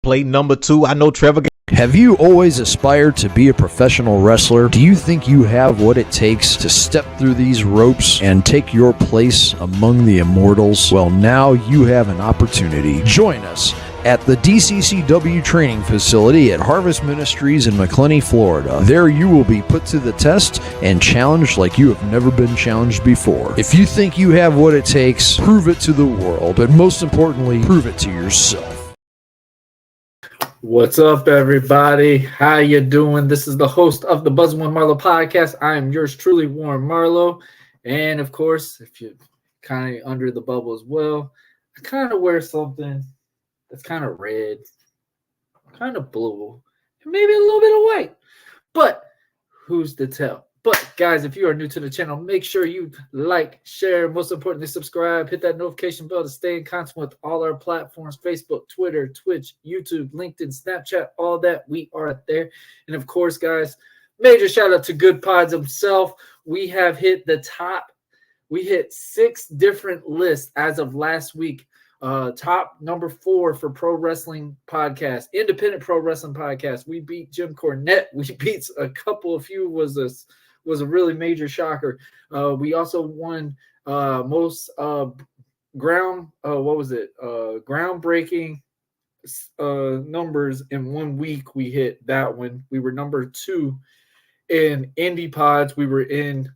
Play number 2. I know Trevor. Have you always aspired to be a professional wrestler? Do you think you have what it takes to step through these ropes and take your place among the immortals? Well, now you have an opportunity. Join us at the DCCW training facility at Harvest Ministries in Macclenny, Florida. There you will be put to the test and challenged like you have never been challenged before. If you think you have what it takes, prove it to the world, but most importantly, prove it to yourself. What's up, everybody? How you doing? This is the host of the Buzzin' with Marlowe podcast. I am yours truly, Warren Marlowe. And, of course, if you're kind of under the bubble as well, I kind of wear something that's kind of red, kind of blue, and maybe a little bit of white. But who's to tell? But, guys, if you are new to the channel, make sure you like, share, most importantly, subscribe. Hit that notification bell to stay in contact with all our platforms, Facebook, Twitter, Twitch, YouTube, LinkedIn, Snapchat, all that. We are there. And, of course, guys, major shout-out to Good Pods himself. We have hit the top. We hit 6 different lists as of last week. Top number 4 for pro wrestling podcast, independent pro wrestling podcast. We beat Jim Cornette. We beat a couple. A few was a really major shocker. We also won most groundbreaking numbers in 1 week. We hit that one. We were number 2 in indie pods. We were in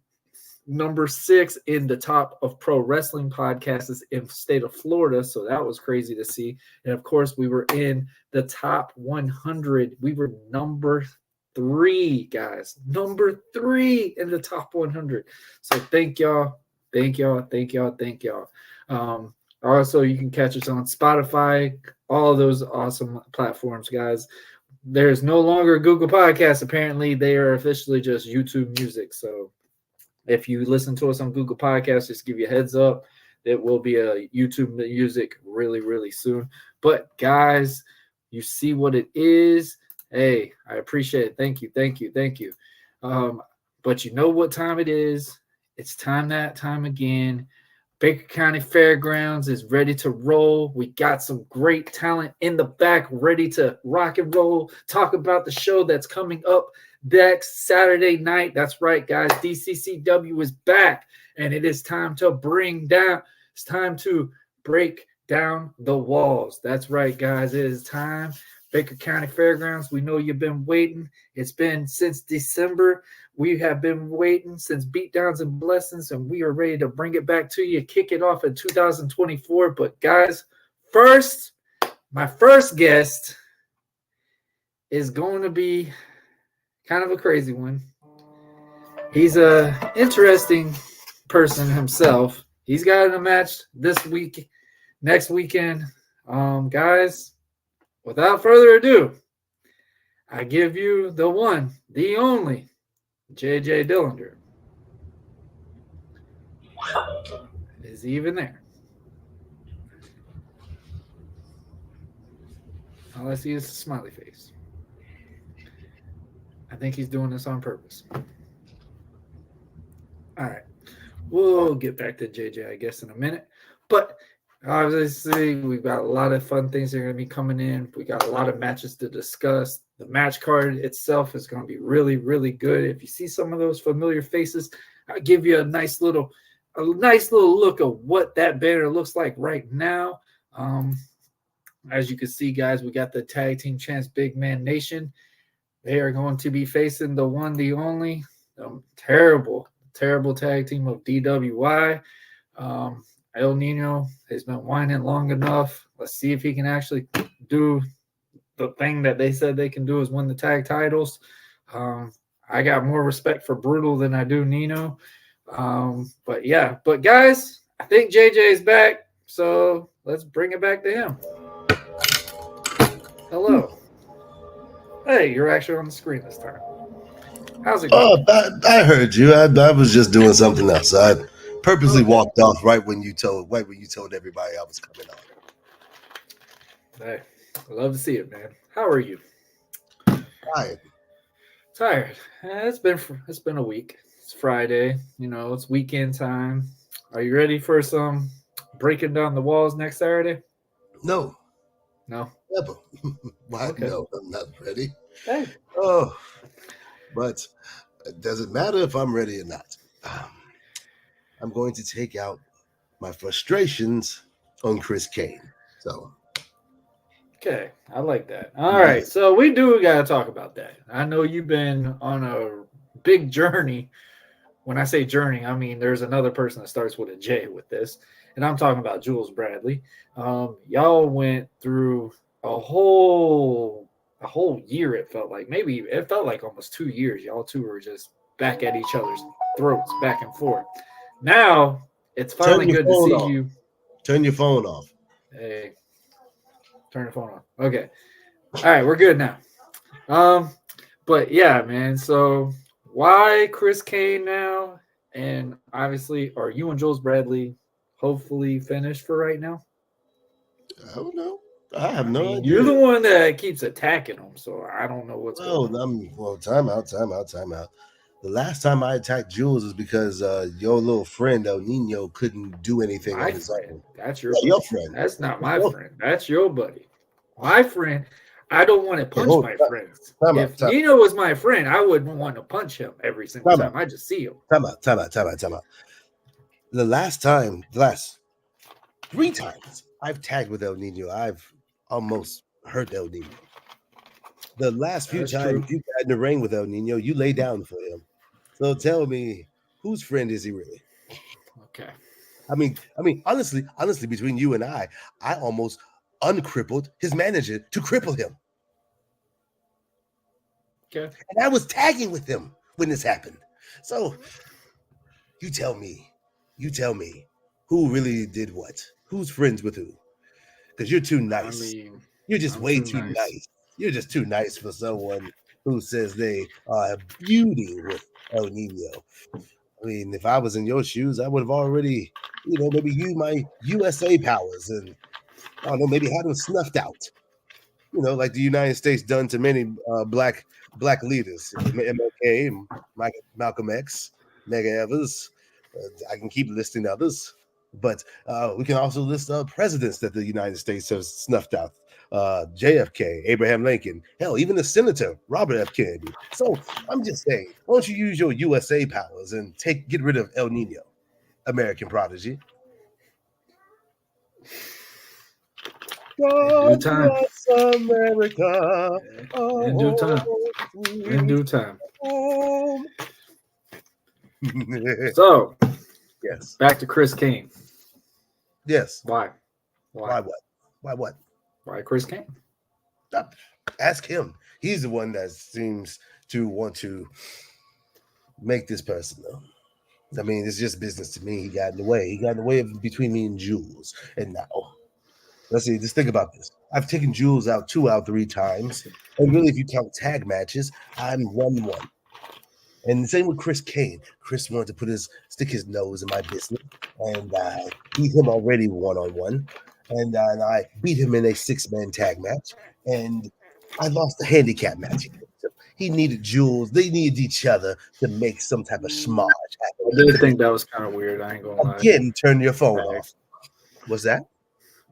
number 6 in the top of pro wrestling podcasts in the state of Florida. So that was crazy to see. And of course, we were in the top 100. We were number 3, guys. Number 3 in the top 100. So thank y'all. Thank y'all. Also, you can catch us on Spotify, all of those awesome platforms, guys. There's no longer Google Podcasts. Apparently, they are officially just YouTube Music. So if you listen to us on Google Podcasts, just give you a heads up. It will be a YouTube Music really, really soon. But, guys, you see what it is. Hey, I appreciate it. Thank you. But you know what time it is. It's time again. Baker County Fairgrounds is ready to roll. We got some great talent in the back ready to rock and roll. Talk about the show that's coming up next Saturday night. That's right, guys. DCCW is back, and it is time to it's time to break down the walls. That's right, guys. It is time. Baker County Fairgrounds, we know you've been waiting. It's been since December. We have been waiting since Beatdowns and Blessings, and we are ready to bring it back to you, kick it off in 2024. But, guys, my first guest is going to be kind of a crazy one. He's an interesting person himself. He's got a match next weekend. Guys, without further ado, I give you the one, the only, JJ Dillinger. Is he even there? All I see is a smiley face. I think he's doing this on purpose. All right. We'll get back to JJ, I guess, in a minute. But obviously, we've got a lot of fun things that are going to be coming in. We got a lot of matches to discuss. The match card itself is going to be really, really good. If you see some of those familiar faces, I'll give you a nice little look of what that banner looks like right now. As you can see, guys, we got the Tag Team Champs Big Man Nation. They are going to be facing the one, the only, terrible tag team of DWI. El Nino has been whining long enough. Let's see if he can actually do the thing that they said they can do, is win the tag titles. I got more respect for Brutal than I do Nino. But guys, I think JJ is back, so let's bring it back to him. Hello. Hey, you're actually on the screen this time. How's it going? Oh, I heard you. I was just doing something else. I purposely walked off right when you told everybody I was coming on. Hey, I love to see it, man. How are you? Tired. It's been a week. It's Friday. It's weekend time. Are you ready for some breaking down the walls next Saturday? No. Never. Why? Okay. No, I'm not ready. Hey. Oh, but it doesn't matter if I'm ready or not. I'm going to take out my frustrations on Chris Kane. So. Okay, I like that. All right, so we got to talk about that. I know you've been on a big journey. When I say journey, I mean there's another person that starts with a J with this, and I'm talking about Jules Bradley. Y'all went through a whole year. It felt like almost 2 years. Y'all two were just back at each other's throats, back and forth. Now it's finally good to see you. Turn your phone off. Hey, turn the phone off. Okay. All right, we're good now. But yeah, man. So why Chris Kane now? And obviously, are you and Jules Bradley hopefully finished for right now? I don't know. I have no idea. You're the one that keeps attacking them, so I don't know what's going on. Time out. The last time I attacked Jules is because your little friend El Nino couldn't do anything on his own. That's your friend. That's not my friend. That's your buddy. My friend, I don't want to punch my friends. If Nino was my friend, I wouldn't want to punch him every single time I just see him. Time out. The last 3 times I've tagged with El Nino, I've almost hurt El Nino. The last few times you got in the ring with El Nino, you lay down for him. So tell me, whose friend is he really? Okay. I mean, honestly, between you and I almost uncrippled his manager to cripple him. Okay. And I was tagging with him when this happened. So you tell me, who really did what? Who's friends with who? Because you're too nice. You're just way too nice. You're just too nice for someone who says they are a beauty with El Nino. I mean, if I was in your shoes, I would have already, maybe used my USA powers and, I don't know, maybe had them snuffed out. Like the United States done to many black leaders. MLK, Malcolm X, Medgar Evers. I can keep listing others. But we can also list presidents that the United States has snuffed out. JFK, Abraham Lincoln, hell, even the senator, Robert F. Kennedy. So I'm just saying, why don't you use your USA powers and get rid of El Nino, American prodigy? In due time. America. In due time. In due time. So, yes. Back to Chris Kane. Yes. Why? Why what? Why what? Why Chris Kane? Ask him. He's the one that seems to want to make this personal. I mean, it's just business to me. He got in the way. He got in the way of between me and Jules. And now, let's see. Just think about this. I've taken Jules out 3 times. And really, if you count tag matches, I'm 1-1. And the same with Chris Kane. Chris wanted to stick his nose in my business, and I beat him already 1-on-1. And I beat him in a 6-man tag match, and I lost the handicap match. He needed Jules. They needed each other to make some type of schmodge happen. I did think that was kind of weird. I ain't gonna lie. Again, turn your phone off. What's that?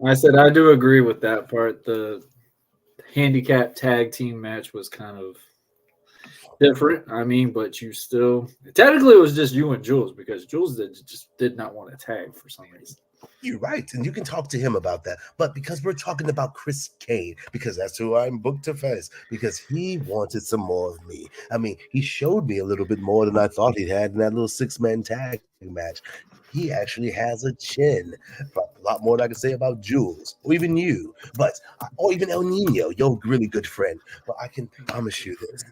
I said I do agree with that part. The handicap tag team match was kind of different. I mean, but you still technically it was just you and Jules because Jules just did not want to tag for some reason. You're right, and you can talk to him about that. But because we're talking about Chris Kane, because that's who I'm booked to face, because he wanted some more of me. I mean, he showed me a little bit more than I thought he had in that little 6-man tag match. He actually has a chin. A lot more than I can say about Jules, or even you, or even El Nino, your really good friend. But I can promise you this.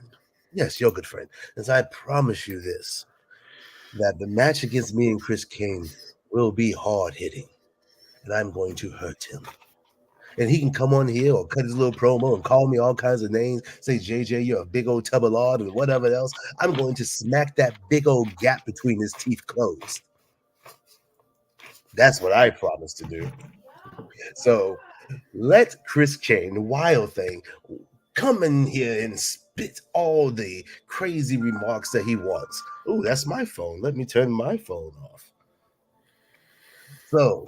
Yes, your good friend. As I promise you this, that the match against me and Chris Kane will be hard-hitting. And I'm going to hurt him. And he can come on here or cut his little promo and call me all kinds of names, say, JJ, you're a big old tub of lard and whatever else. I'm going to smack that big old gap between his teeth closed. That's what I promised to do. So let Chris Kane, the Wild Thing, come in here and spit all the crazy remarks that he wants. Oh, that's my phone. Let me turn my phone off. So,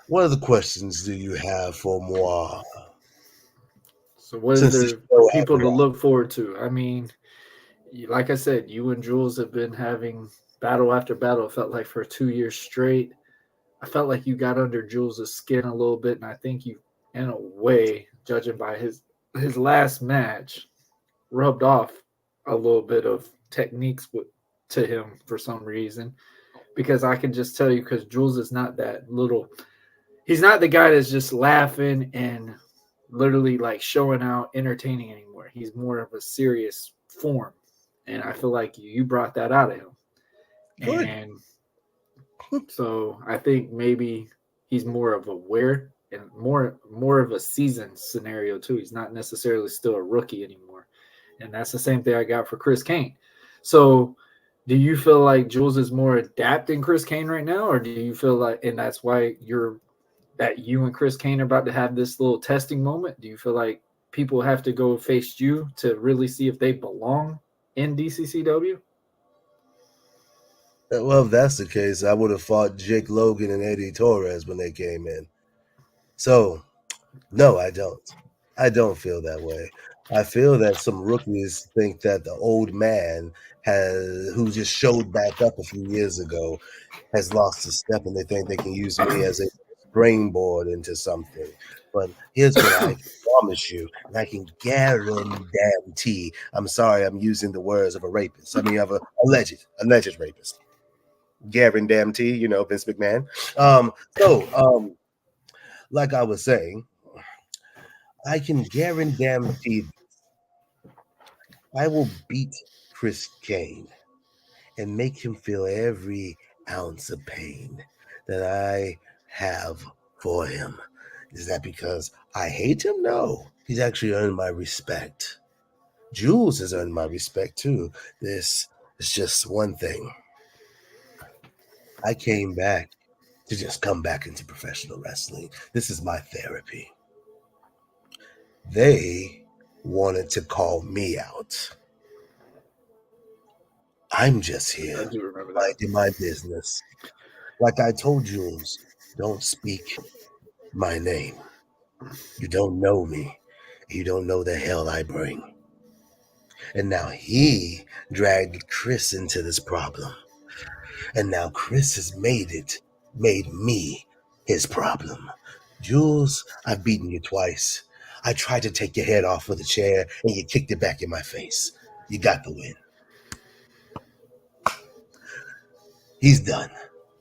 what other questions do you have for moi? So what is there for people to look forward to? I mean, like I said, you and Jules have been having battle after battle. It felt like for 2 years straight. I felt like you got under Jules' skin a little bit, and I think you, in a way, judging by his last match, rubbed off a little bit of techniques to him for some reason. Because I can just tell you, because Jules is not that little – he's not the guy that's just laughing and literally like showing out, entertaining anymore. He's more of a serious form. And I feel like you brought that out of him. Good. And so I think maybe he's more of aware and more of a seasoned scenario too. He's not necessarily still a rookie anymore. And that's the same thing I got for Chris Kane. So do you feel like Jules is more adapting Chris Kane right now? Or do you feel like, and that's why that you and Chris Kane are about to have this little testing moment? Do you feel like people have to go face you to really see if they belong in DCCW? Well, if that's the case, I would have fought Jake Logan and Eddie Torres when they came in. So, no, I don't. I don't feel that way. I feel that some rookies think that the old man who just showed back up a few years ago has lost a step, and they think they can use me as a springboard into something. But here's what I can promise you, and I can guarantee. I'm sorry, I'm using the words of a rapist. I mean, of a alleged rapist. Guarantee, Vince McMahon. Like I was saying, I can guarantee I will beat Chris Kane and make him feel every ounce of pain that I have for him. Is that because I hate him? No. He's actually earned my respect. Jules has earned my respect too. This is just one thing. I came back to just come back into professional wrestling. This is my therapy. They wanted to call me out. I'm just here minding my business. Like I told Jules, don't speak my name. You don't know me. You don't know the hell I bring. And now he dragged Chris into this problem. And now Chris has made me his problem. Jules, I've beaten you twice. I tried to take your head off with a chair and you kicked it back in my face. You got the win. He's done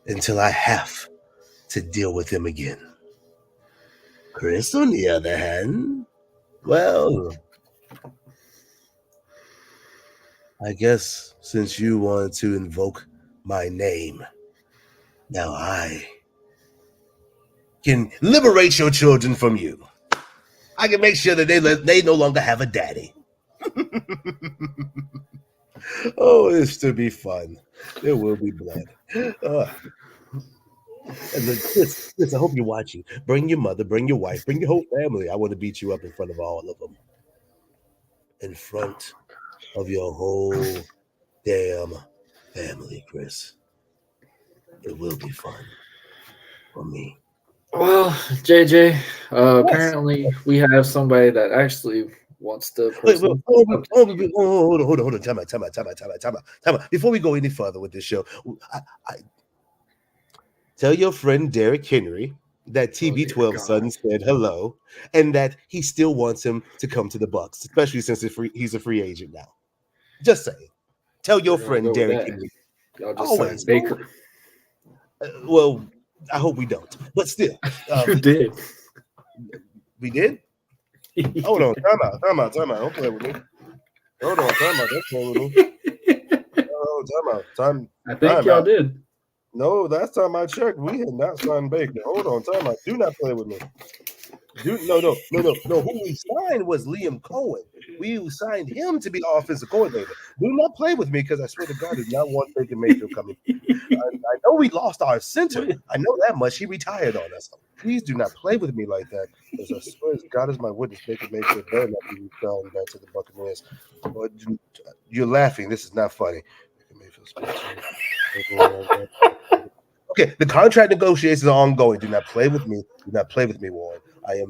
until I have to deal with him again. Chris, on the other hand, well, I guess since you wanted to invoke my name, now I can liberate your children from you. I can make sure that they no longer have a daddy. Oh, it's to be fun. There will be blood. And this, I hope you're watching. Bring your mother, bring your wife, bring your whole family. I want to beat you up in front of all of them. In front of your whole damn family, Chris. It will be fun for me. Well, JJ, apparently we have somebody that actually wants to. Hold on. Time out. Before we go any further with this show, I tell your friend Derrick Henry that TB12 son said hello, and that he still wants him to come to the Bucks, especially since he's a free agent now. Just saying. Tell your friend Derrick Henry. Y'all just signed Baker. Well, I hope we don't, but still. You did. We did? Hold on. Time out. Don't play with me. Hold on. Time out. Don't play with me. Oh, time out. I think y'all did. No, last time I checked, we had not signed Baker. Hold on. Time out. Do not play with me. No. Who we signed was Liam Cohen. We signed him to be offensive coordinator. Do not play with me because I swear to God, I did not want Baker Mayfield coming. I know we lost our center. I know that much. He retired on us. Please do not play with me like that. Because I swear, God is my witness. Baker Mayfield better not be returned back to the Buccaneers. You're laughing. This is not funny. Okay, the contract negotiations are ongoing. Do not play with me. Do not play with me, Warren. I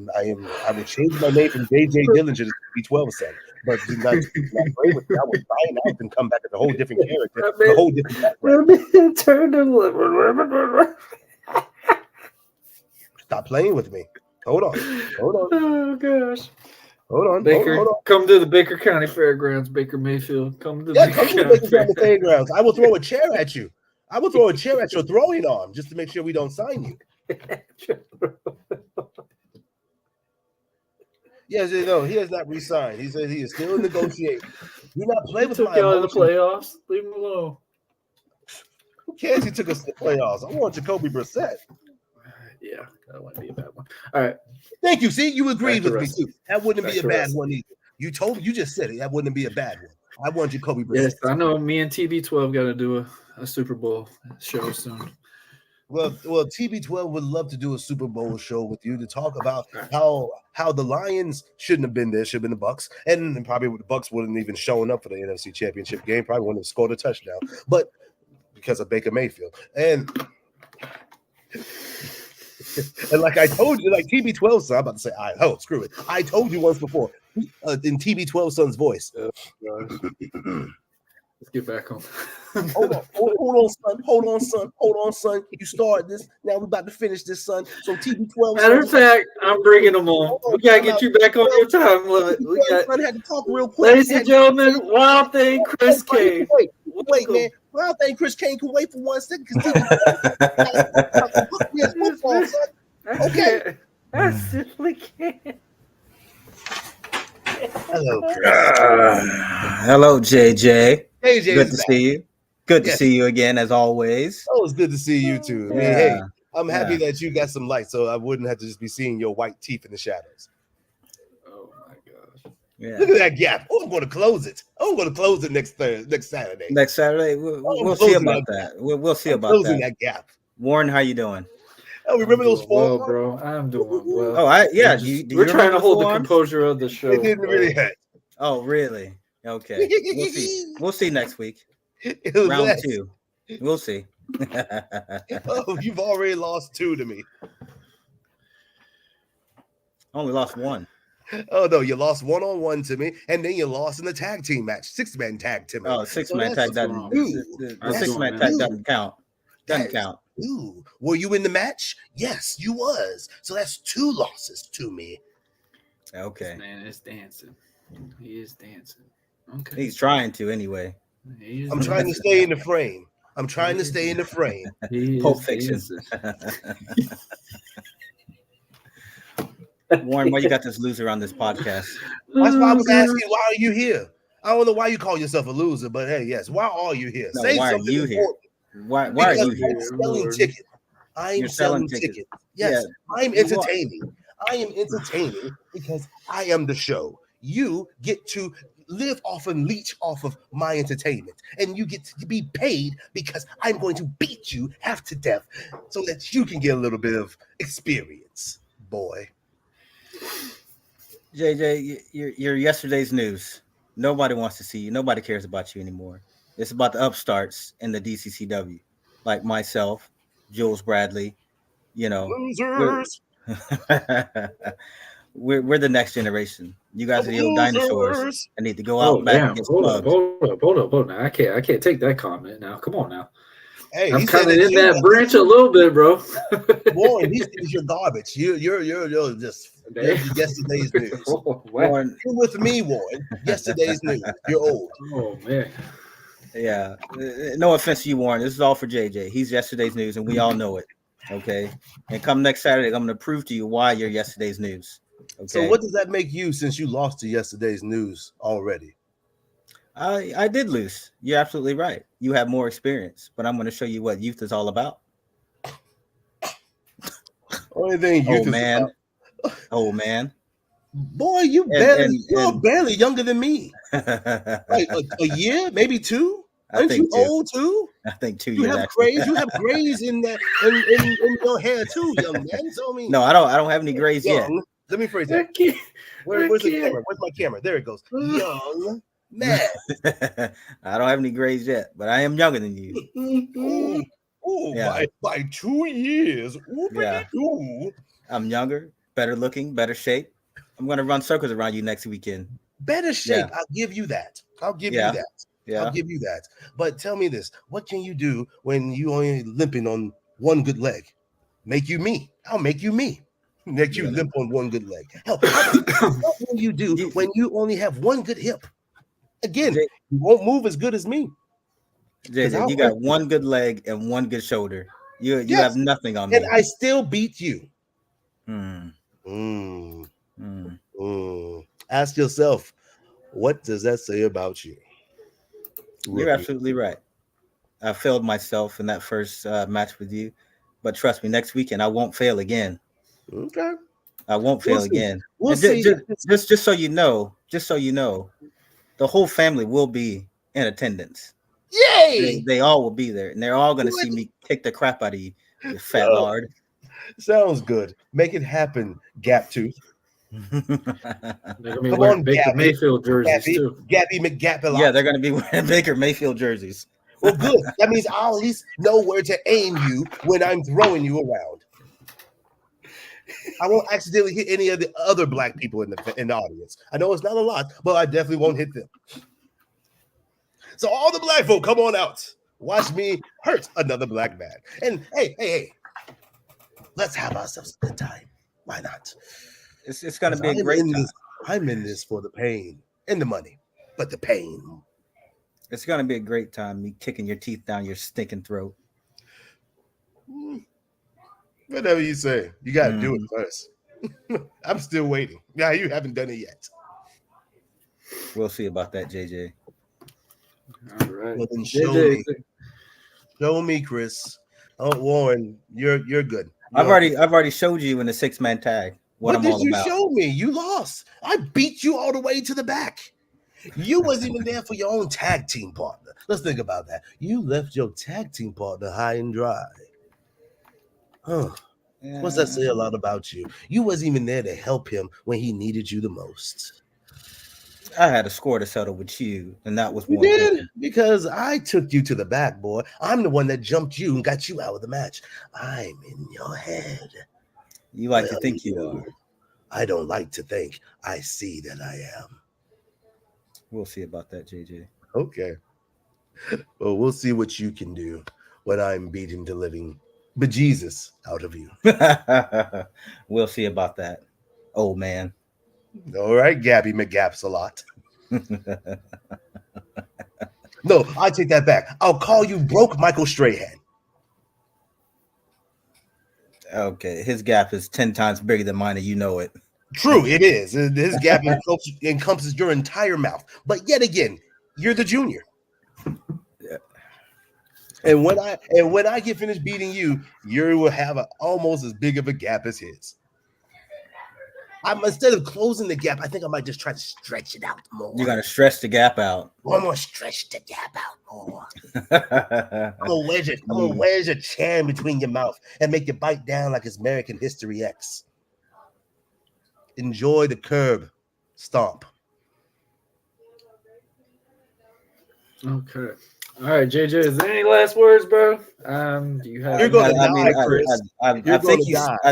will change my name from JJ Dillinger to B12 son. But do not play with me. I will find out and come back as a whole different character, a whole different background. Stop playing with me. Hold on. Oh gosh. Hold on. Baker, come to the Baker County Fairgrounds, Baker Mayfield. Come to the Baker County Fairgrounds. I will throw a chair at you. I will throw a chair at your throwing arm just to make sure we don't sign you. Yes, no, he has not re-signed. He said he is still negotiating. Do not play with my y'all in the playoffs. Leave him alone. Who cares? He took us to the playoffs. I want Jacoby Brissett. Yeah, that wouldn't be a bad one. All right. Thank you. See, you agreed with me too. That wouldn't be a bad one either. You just said it. That wouldn't be a bad one. I want Jacoby Brissett. Yes, I know. Me and TB12 got to do a Super Bowl show soon. Well, TB12 would love to do a Super Bowl show with you to talk about how the Lions shouldn't have been there, should have been the Bucks, and probably the Bucks wouldn't even shown up for the NFC Championship game. Probably wouldn't have scored a touchdown, but because of Baker Mayfield and like I told you, like TB12 son, I'm about to say, screw it. I told you once before in TB12 son's voice. Let's get back on. Hold on, son. You started this. Now we're about to finish this, son. So TB12. Matter of fact, I'm bringing them on. We gotta get you back on your time limit. We had to talk real quick. Ladies and gentlemen, Wild Thing Chris Kane. Wait, man. Wild Thing Chris Kane can wait for 1 second because football, son. Okay. I simply can't. Hello, Chris. Hello, JJ. Hey, JJ. Good to see you. Good to see you again, as always. Oh, it's good to see you too. I mean, hey, I'm happy that you got some light, so I wouldn't have to just be seeing your white teeth in the shadows. Oh my gosh! Yeah. Look at that gap. Oh, I'm going to close it. next Saturday. Next Saturday, we'll see about that. We'll see about closing that gap. Warren, how you doing? Oh, remember those four? Well, bro, I'm doing well. Oh, we're trying to hold the composure of the show. It didn't really hurt. Oh, really? Okay. We'll see next week. Round 2. We'll see. Oh, you've already lost 2 to me. Only lost 1. Oh no, you lost 1-on-1 to me, and then you lost in the tag team match, 6-man tag to me. Oh, 6-man tag doesn't. The 6-man tag doesn't count. Doesn't count. Ooh, were you in the match? Yes, you was. So that's 2 losses to me. Okay. This man is dancing. He is dancing. Okay. He's trying to anyway. I'm trying to stay in the frame. I'm trying to stay in the frame. Pulp Fiction. Warren, why you got this loser on this podcast? That's why I was asking, why are you here? I don't know why you call yourself a loser, but hey, yes, why are you here? No, Say why something are you important. Here? Why are you here? I'm selling tickets. I'm selling tickets. Yes, Yeah. I'm entertaining. I am entertaining because I am the show. You get to live off and leech off of my entertainment, and you get to be paid because I'm going to beat you half to death so that you can get a little bit of experience, boy. JJ, you're yesterday's news. Nobody wants to see you. Nobody cares about you anymore. It's about the upstarts in the DCCW, like myself, Jules Bradley. You know, Losers. we're the next generation. You guys are the old dinosaurs. I need to go out back and get slugged. Hold up. I can't take that comment now. Come on now. Hey, I'm kind of in that branch a little bit, bro. Warren, he's your garbage. You're just yesterday's news. Warren, you're with me, Warren. Yesterday's news. You're old. Oh man. Yeah. No offense to you, Warren. This is all for JJ. He's yesterday's news, and we all know it. Okay. And come next Saturday, I'm going to prove to you why you're yesterday's news. Okay. So what does that make you since you lost to yesterday's news already? I did lose. You're absolutely right. You have more experience, but I'm going to show you what youth is all about. Only thing youth is man. about. Oh man. Boy, you're barely younger than me. Like a year, maybe 2. Aren't you old too? I think 2 years. You have grays in that in your hair too, young man. So no, I don't have any grays yet. Let me phrase that. Where's the camera? Where's my camera? There it goes. Young man. I don't have any grays yet, but I am younger than you. By 2 years. Yeah. I'm younger, better looking, better shape. I'm gonna run circles around you next weekend. Better shape. Yeah. I'll give you that. I'll give you that. But tell me this: what can you do when you only limping on one good leg? Make you me. I'll make you me. Make you limp on one good leg. Hell, what will you do when you only have one good hip? Again, you won't move as good as me. JJ, you got one good leg and one good shoulder. You have nothing on me. And I still beat you. Ask yourself, what does that say about you? You're absolutely right. I failed myself in that first match with you, but trust me, next weekend I won't fail again. Okay, I won't fail again. We'll see. Just so you know, the whole family will be in attendance. Yay! They all will be there, and they're all going to see me kick the crap out of you, you fat lard. Sounds good. Make it happen, Gap Tooth. They're gonna be wearing Baker Mayfield jerseys too. Gabby McGap. Yeah, they're gonna be wearing Baker Mayfield jerseys. Well, good. That means I'll at least know where to aim you when I'm throwing you around. I won't accidentally hit any of the other black people in the audience. I know it's not a lot, but I definitely won't hit them. So all the black folk, come on out. Watch me hurt another black man. And hey, let's have ourselves a good time. Why not? It's going to be a great time. I'm in this for the pain and the money, but the pain. It's going to be a great time, me kicking your teeth down your stinking throat. Whatever you say, you got to do it first. I'm still waiting. Yeah, you haven't done it yet. We'll see about that, JJ. All right. Well, then show me, Chris. Oh, Warren, you're good. I've already showed you in the 6-man tag. What did you show me? You lost. I beat you all the way to the back. You wasn't even there for your own tag team partner. Let's think about that. You left your tag team partner high and dry. Huh. Yeah. What's that say a lot about you? You wasn't even there to help him when he needed you the most. I had a score to settle with you, and that was You more did? important. Because I took you to the back, boy. I'm the one that jumped you and got you out of the match. I'm in your head. You like to think you are. I don't like to think. I see that I am. We'll see about that, JJ. Okay. Well, we'll see what you can do when I'm beating the living bejesus out of you. We'll see about that, old man. All right, Gabby McGaps a lot. No, I take that back. I'll call you broke Michael Strahan. Okay, his gap is 10 times bigger than mine, and you know it. True, it is. His gap encompasses your entire mouth. But yet again, you're the junior. Yeah. And when I get finished beating you, you will have almost as big of a gap as his. Instead of closing the gap, I think I might just try to stretch it out more. You're gonna stretch the gap out. One more, stretch the gap out more. I'm gonna wedge a chair in between your mouth and make you bite down like it's American History X. Enjoy the curb stomp. Okay. All right, JJ. Is there any last words, bro? Do you have? You're gonna die, Chris. I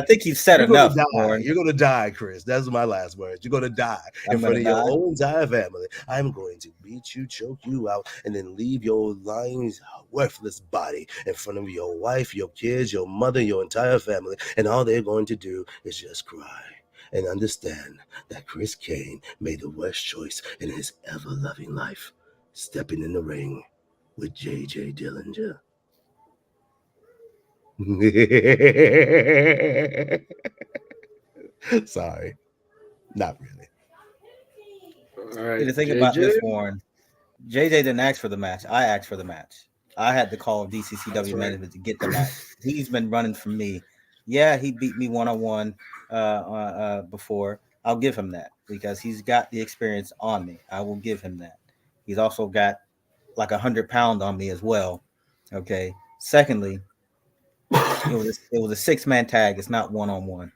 think you said enough. You're gonna die, Chris. That's my last words. You're gonna die in front of your whole entire family. I'm going to beat you, choke you out, and then leave your lying, worthless body in front of your wife, your kids, your mother, your entire family, and all they're going to do is just cry and understand that Chris Kane made the worst choice in his ever-loving life, stepping in the ring with J.J. Dillinger. Sorry, not really. All right, the thing about this, Warren, JJ didn't ask for the match. I asked for the match. I had to call DCCW management to get the match. He's been running from me. Yeah, he beat me one-on-one before. I'll give him that because he's got the experience on me. I will give him that. He's also got like 100 pounds on me as well. Okay. Secondly, it was a 6-man tag. It's not one-on-one.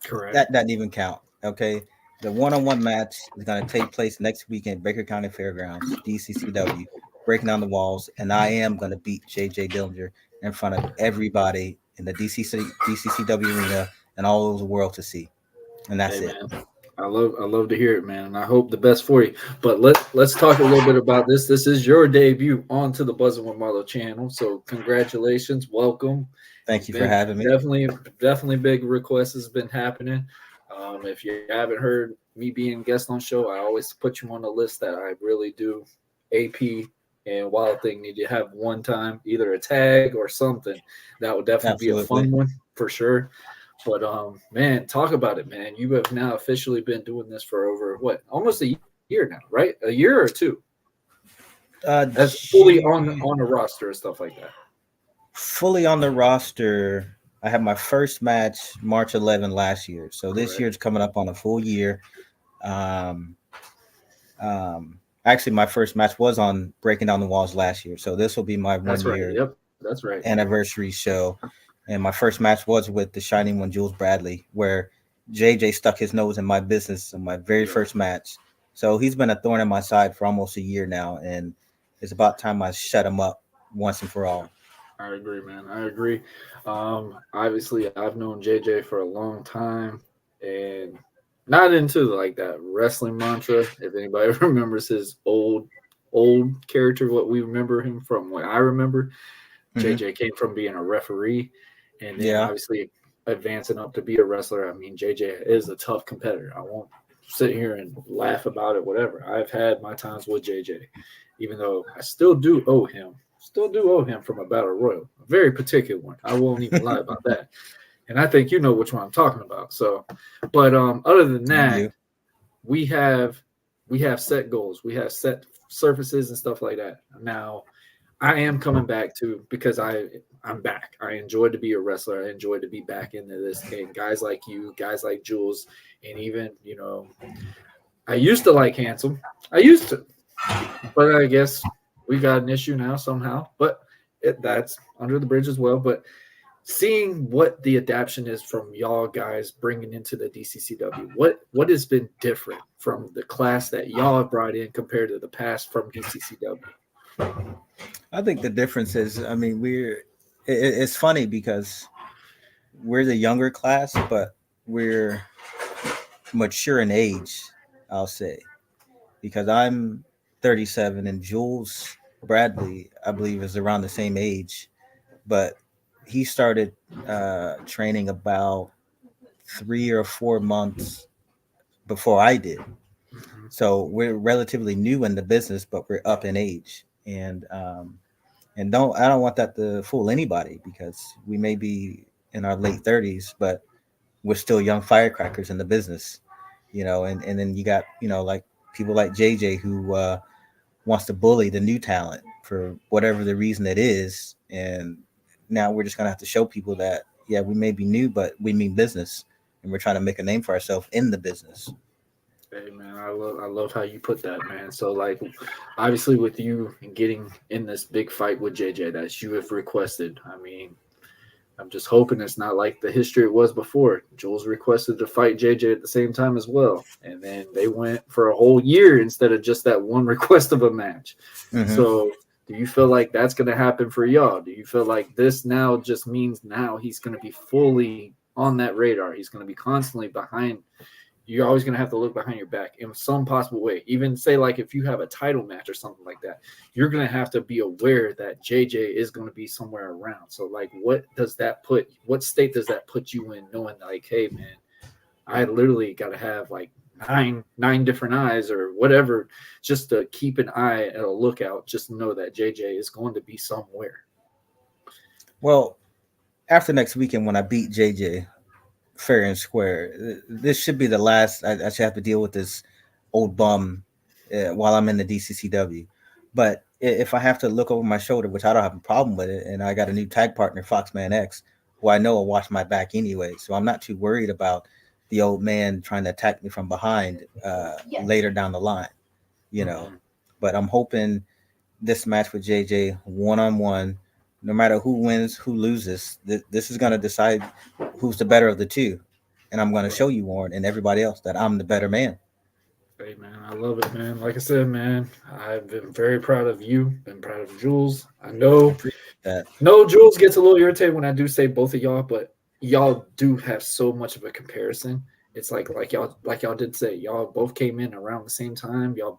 Correct. That doesn't even count. Okay. The one-on-one match is going to take place next weekend, Baker County Fairgrounds, DCCW, breaking down the walls, and I am going to beat JJ Dillinger in front of everybody in the DCCW arena and all over the world to see. And that's it. Man. I love to hear it, man, and I hope the best for you. But let's talk a little bit about this. This is your debut onto the Buzzing with Marlo channel, so congratulations, welcome. Thank you for having me. Definitely big requests has been happening. If you haven't heard me being guest on show, I always put you on the list that I really do. AP and Wild Thing need to have one time, either a tag or something. That would definitely be a fun one for sure. But man, talk about it, man. You have now officially been doing this for over almost a year now, right? A year or two? That's fully on the roster and stuff like that. Fully on the roster. I had my first match March 11 last year. So this year's coming up on a full year. Actually, my first match was on Breaking Down the Walls last year. So this will be my 1 year Yep, that's right. Anniversary show. And my first match was with the Shining One, Jules Bradley, where JJ stuck his nose in my business in my very first match. So he's been a thorn in my side for almost a year now. And it's about time I shut him up once and for all. I agree, man. I agree. Obviously, I've known JJ for a long time and not into like that wrestling mantra. If anybody remembers his old character, what we remember him from, what I remember, JJ came from being a referee and then obviously advancing up to be a wrestler. I mean, JJ is a tough competitor. I won't sit here and laugh about it, whatever. I've had my times with JJ, even though I still do owe him from a battle royal, a very particular one. I won't even lie about that. And I think you know which one I'm talking about. So, but other than that, we have set goals. We have set surfaces and stuff like that. Now, I am coming back to because I'm back. I enjoy to be a wrestler. I enjoy to be back into this game. Guys like you, guys like Jules, and even, I used to like Handsome. I used to. But I guess we got an issue now somehow. But that's under the bridge as well. But seeing what the adaptation is from y'all guys bringing into the DCCW, what has been different from the class that y'all have brought in compared to the past from DCCW? I think the difference is, I mean, it's funny because we're the younger class, but we're mature in age, I'll say, because I'm 37 and Jules Bradley, I believe, is around the same age, but he started training about 3 or 4 months before I did. So we're relatively new in the business, but we're up in age. And I don't want that to fool anybody, because we may be in our late 30s, but we're still young firecrackers in the business, and then you got, like people like JJ who wants to bully the new talent for whatever the reason it is. And now we're just going to have to show people that, yeah, we may be new, but we mean business, and we're trying to make a name for ourselves in the business. Hey man, I love how you put that, man. So like, obviously with you getting in this big fight with JJ that you have requested, I mean, I'm just hoping it's not like the history it was before. Jules requested to fight JJ at the same time as well, and then they went for a whole year instead of just that one request of a match. Mm-hmm. So do you feel like that's going to happen for y'all? Do you feel like this now just means now he's going to be fully on that radar? He's going to be constantly behind. You're always going to have to look behind your back in some possible way. Even say like if you have a title match or something like that, you're going to have to be aware that JJ is going to be somewhere around. So like, what state does that put you in, knowing like, hey man, I literally got to have like nine different eyes or whatever, just to keep an eye at a lookout, just to know that JJ is going to be somewhere. Well, after next weekend, when I beat JJ fair and square, this should be the last I should have to deal with this old bum while I'm in the DCCW. But if I have to look over my shoulder, which I don't have a problem with it, and I got a new tag partner, Foxman X, who I know will watch my back anyway, so I'm not too worried about the old man trying to attack me from behind later down the line, But I'm hoping this match with JJ one-on-one, no matter who wins, who loses, this is going to decide who's the better of the two. And I'm going to show you, Warren, and everybody else, that I'm the better man. Hey, man, I love it, man. Like I said, man, I've been very proud of you, been proud of Jules. I know that. No, Jules gets a little irritated when I do say both of y'all, but y'all do have so much of a comparison. It's like y'all did say, y'all both came in around the same time. Y'all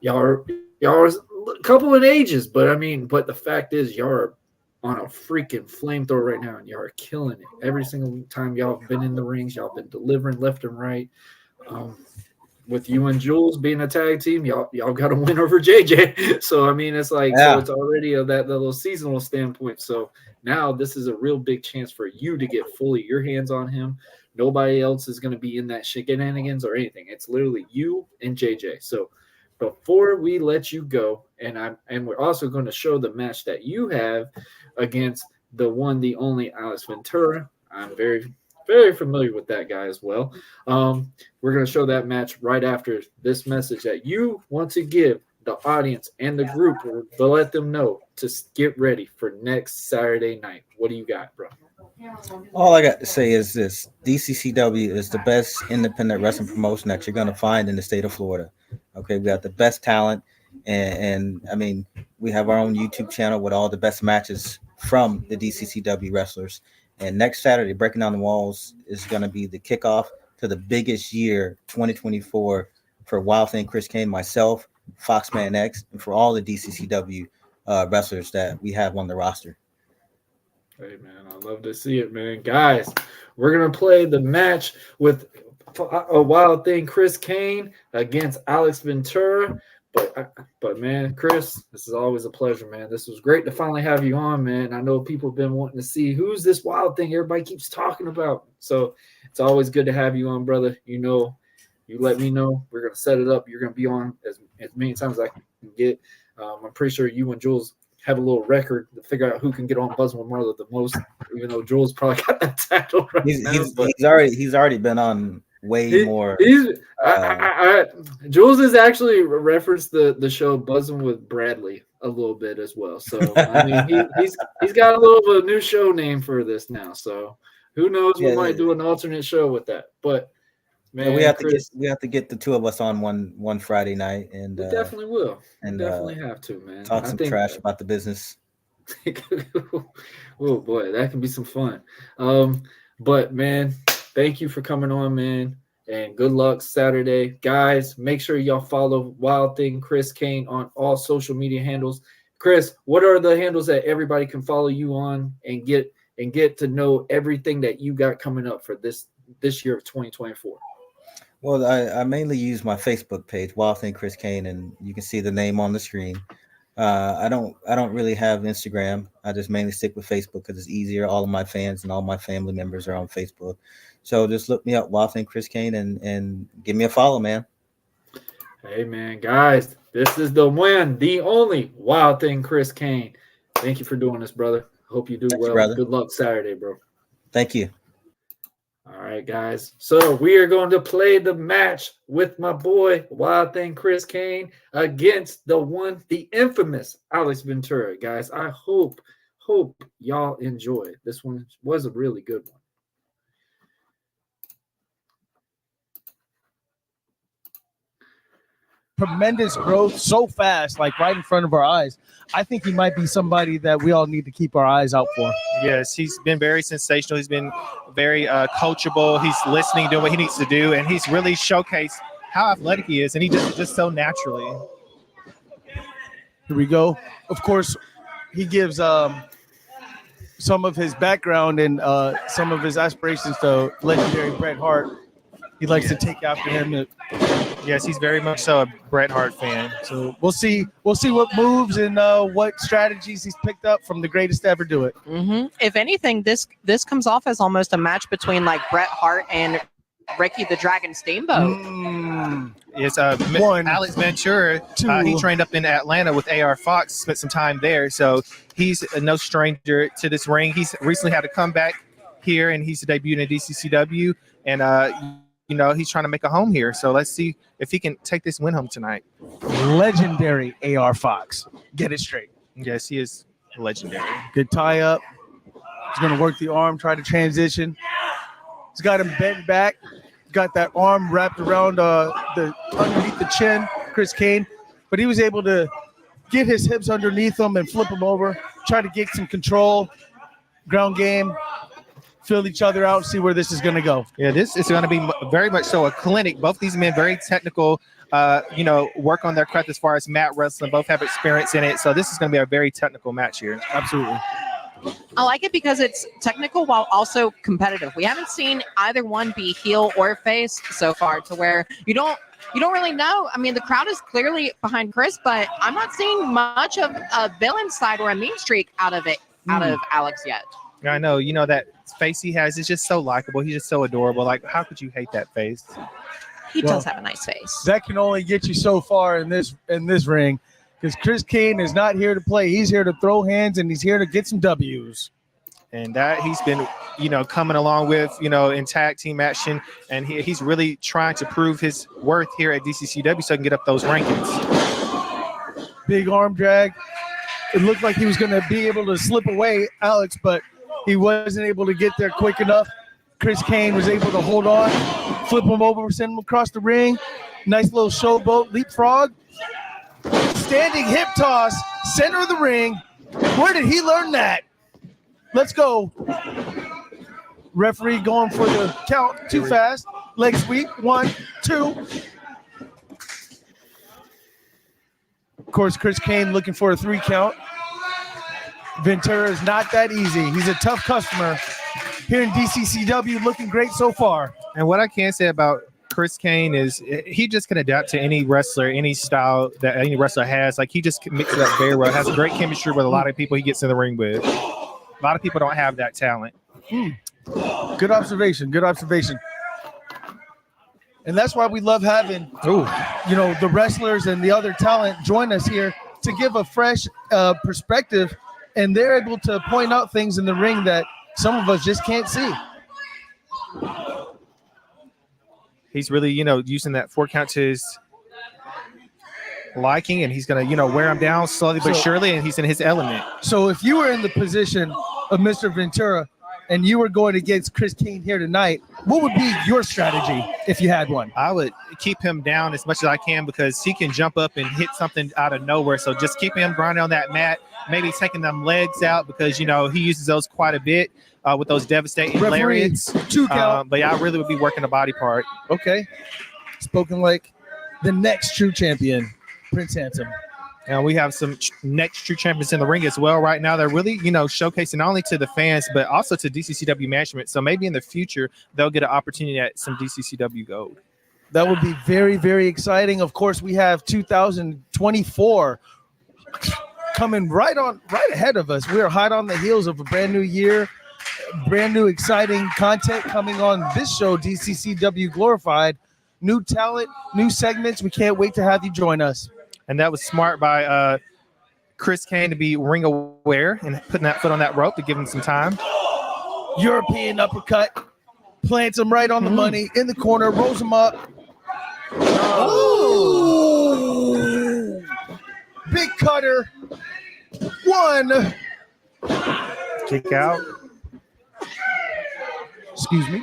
are a couple in ages, but the fact is y'all are on a freaking flamethrower right now, and y'all are killing it. Every single time y'all have been in the rings, y'all been delivering left and right. With you and Jules being a tag team, y'all got to win over JJ. So it's like, so it's already that little seasonal standpoint. So now this is a real big chance for you to get fully your hands on him. Nobody else is going to be in that shenanigans or anything. It's literally you and JJ. So before we let you go, and we're also going to show the match that you have against the one, the only Alex Ventura. I'm very, very familiar with that guy as well. We're going to show that match right after this message that you want to give the audience and the group to let them know to get ready for next Saturday night. What do you got, bro? All I got to say is this: DCCW is the best independent wrestling promotion that you're going to find in the state of Florida. Okay, we got the best talent, and we have our own YouTube channel with all the best matches from the DCCW wrestlers. And next Saturday, Breaking Down the Walls is going to be the kickoff to the biggest year, 2024, for Wild Thing Chris Kane, myself, Foxman X, and for all the DCCW wrestlers that we have on the roster. Hey, man, I love to see it, man. Guys, we're going to play the match with a Wild Thing Chris Kane against Alex Ventura. But man, Chris, this is always a pleasure, man. This was great to finally have you on, man. I know people have been wanting to see who's this Wild Thing everybody keeps talking about. So it's always good to have you on, brother. You let me know. We're going to set it up. You're going to be on as many times as I can get. I'm pretty sure you and Jules have a little record to figure out who can get on Buzzing with Marlo the most, even though Jules probably got that title right now. He's already been on way more. Jules has actually referenced the show Buzzing with Bradley a little bit as well. So I mean, he's got a little bit of a new show name for this now. So who knows? We might do an alternate show with that. But man, we have Chris, to get the two of us on one Friday night, and we definitely will. And definitely have to, man. Talk some trash about the business. Oh boy, that can be some fun. But man, thank you for coming on, man. And good luck Saturday. Guys, make sure y'all follow Wild Thing Chris Kane on all social media handles. Chris, what are the handles that everybody can follow you on and get to know everything that you got coming up for this year of 2024? Well, I mainly use my Facebook page, Wild Thing Chris Kane, and you can see the name on the screen. I don't really have Instagram. I just mainly stick with Facebook because it's easier. All of my fans and all my family members are on Facebook. So just look me up, Wild Thing Chris Kane, and give me a follow, man. Hey, man, guys, this is the only Wild Thing Chris Kane. Thank you for doing this, brother. Hope you do well. Brother. Good luck Saturday, bro. Thank you. All right, guys. So we are going to play the match with my boy, Wild Thing Chris Kane, against the infamous Alex Ventura. Guys, I hope y'all enjoy it. This one was a really good one. Tremendous growth so fast, like right in front of our eyes. I think he might be somebody that we all need to keep our eyes out for. Yes, he's been very sensational. He's been very coachable. He's listening, doing what he needs to do, and he's really showcased how athletic he is, and he just so naturally. Here we go. Of course, he gives some of his background and some of his aspirations to legendary Bret Hart. He likes to take after him. Yes, he's very much so a Bret Hart fan. So we'll see what moves and what strategies he's picked up from the greatest to ever do it. Mm-hmm. If anything, this comes off as almost a match between like Bret Hart and Ricky the Dragon Steamboat. It's Alex Ventura. He trained up in Atlanta with AR Fox, spent some time there. So he's no stranger to this ring. He's recently had a comeback here, and he's debuted in DCCW. And, he's trying to make a home here. So let's see if he can take this win home tonight. Legendary AR Fox. Get it straight. Yes, he is legendary. Good tie up. He's going to work the arm, try to transition. He's got him bent back. Got that arm wrapped around underneath the chin, Chris Kane. But he was able to get his hips underneath him and flip him over, try to get some control, ground game, fill each other out, see where this is going to go. Yeah, this is going to be very much so a clinic. Both these men very technical, work on their craft as far as mat wrestling. Both have experience in it. So this is going to be a very technical match here. Absolutely. I like it because it's technical while also competitive. We haven't seen either one be heel or face so far to where you don't really know. I mean, the crowd is clearly behind Chris, but I'm not seeing much of a villain side or a mean streak out of Alex yet. I know, that face he has is just so likable. He's just so adorable. Like, how could you hate that face? He does have a nice face. That can only get you so far in this ring, because Chris Kane is not here to play. He's here to throw hands, and he's here to get some W's. And that he's been, coming along with, in tag team action, and he's really trying to prove his worth here at DCCW so he can get up those rankings. Big arm drag. It looked like he was going to be able to slip away, Alex, but he wasn't able to get there quick enough. Chris Kane was able to hold on, flip him over, send him across the ring. Nice little showboat leapfrog. Standing hip toss, center of the ring. Where did he learn that? Let's go. Referee going for the count too fast. Leg sweep. 1, 2. Of course, Chris Kane looking for a 3 count. Ventura is not that easy. He's a tough customer. Here in DCCW, looking great so far. And what I can say about Chris Kane is he just can adapt to any wrestler, any style that any wrestler has. Like, he just mixes it up very well. Has great chemistry with a lot of people he gets in the ring with. A lot of people don't have that talent. Good observation. Good observation. And that's why we love having, the wrestlers and the other talent join us here to give a fresh perspective, and they're able to point out things in the ring that some of us just can't see. He's really, using that 4 count to liking, and he's going to, wear him down slowly but surely, and he's in his element. So if you were in the position of Mr. Ventura and you were going against Chris Kane here tonight, what would be your strategy if you had one? I would keep him down as much as I can because he can jump up and hit something out of nowhere. So just keep him grinding on that mat, maybe taking them legs out because, he uses those quite a bit with those devastating lariats. 2 count. But yeah, I really would be working the body part. Okay. Spoken like the next true champion, Prince Handsome. And we have some next true champions in the ring as well right now. They're really, showcasing not only to the fans, but also to DCCW management. So maybe in the future, they'll get an opportunity at some DCCW Gold. That would be very, very exciting. Of course, we have 2024 coming right ahead of us. We're hot on the heels of a brand new year, brand new exciting content coming on this show, DCCW Glorified. New talent, new segments. We can't wait to have you join us. And that was smart by Chris Kane to be ring aware and putting that foot on that rope to give him some time. European uppercut. Plants him right on the money. In the corner. Rolls him up. Oh! Big cutter. 1. Kick out. Excuse me.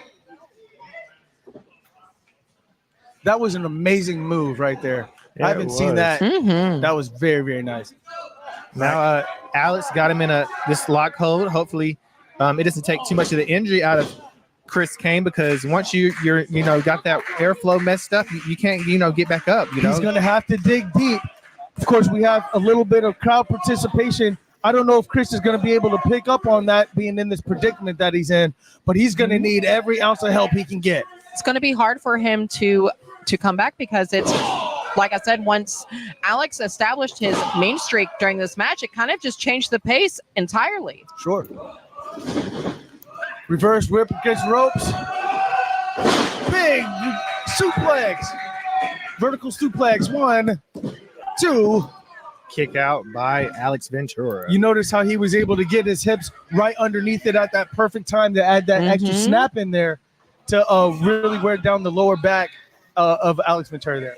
That was an amazing move right there. Yeah, I haven't seen that. That was very, very nice. Now, Alex got him in this lock hold. Hopefully, it doesn't take too much of the injury out of Chris Kane because once you're got that airflow messed up, you can't get back up. He's going to have to dig deep. Of course, we have a little bit of crowd participation. I don't know if Chris is going to be able to pick up on that being in this predicament that he's in, but he's going to need every ounce of help he can get. It's going to be hard for him to come back because it's. Like I said, once Alex established his main streak during this match, it kind of just changed the pace entirely. Sure. Reverse whip against ropes. Big suplex. Vertical suplex. 1, 2. Kick out by Alex Ventura. You notice how he was able to get his hips right underneath it at that perfect time to add that extra snap in there to really wear down the lower back of Alex Ventura there.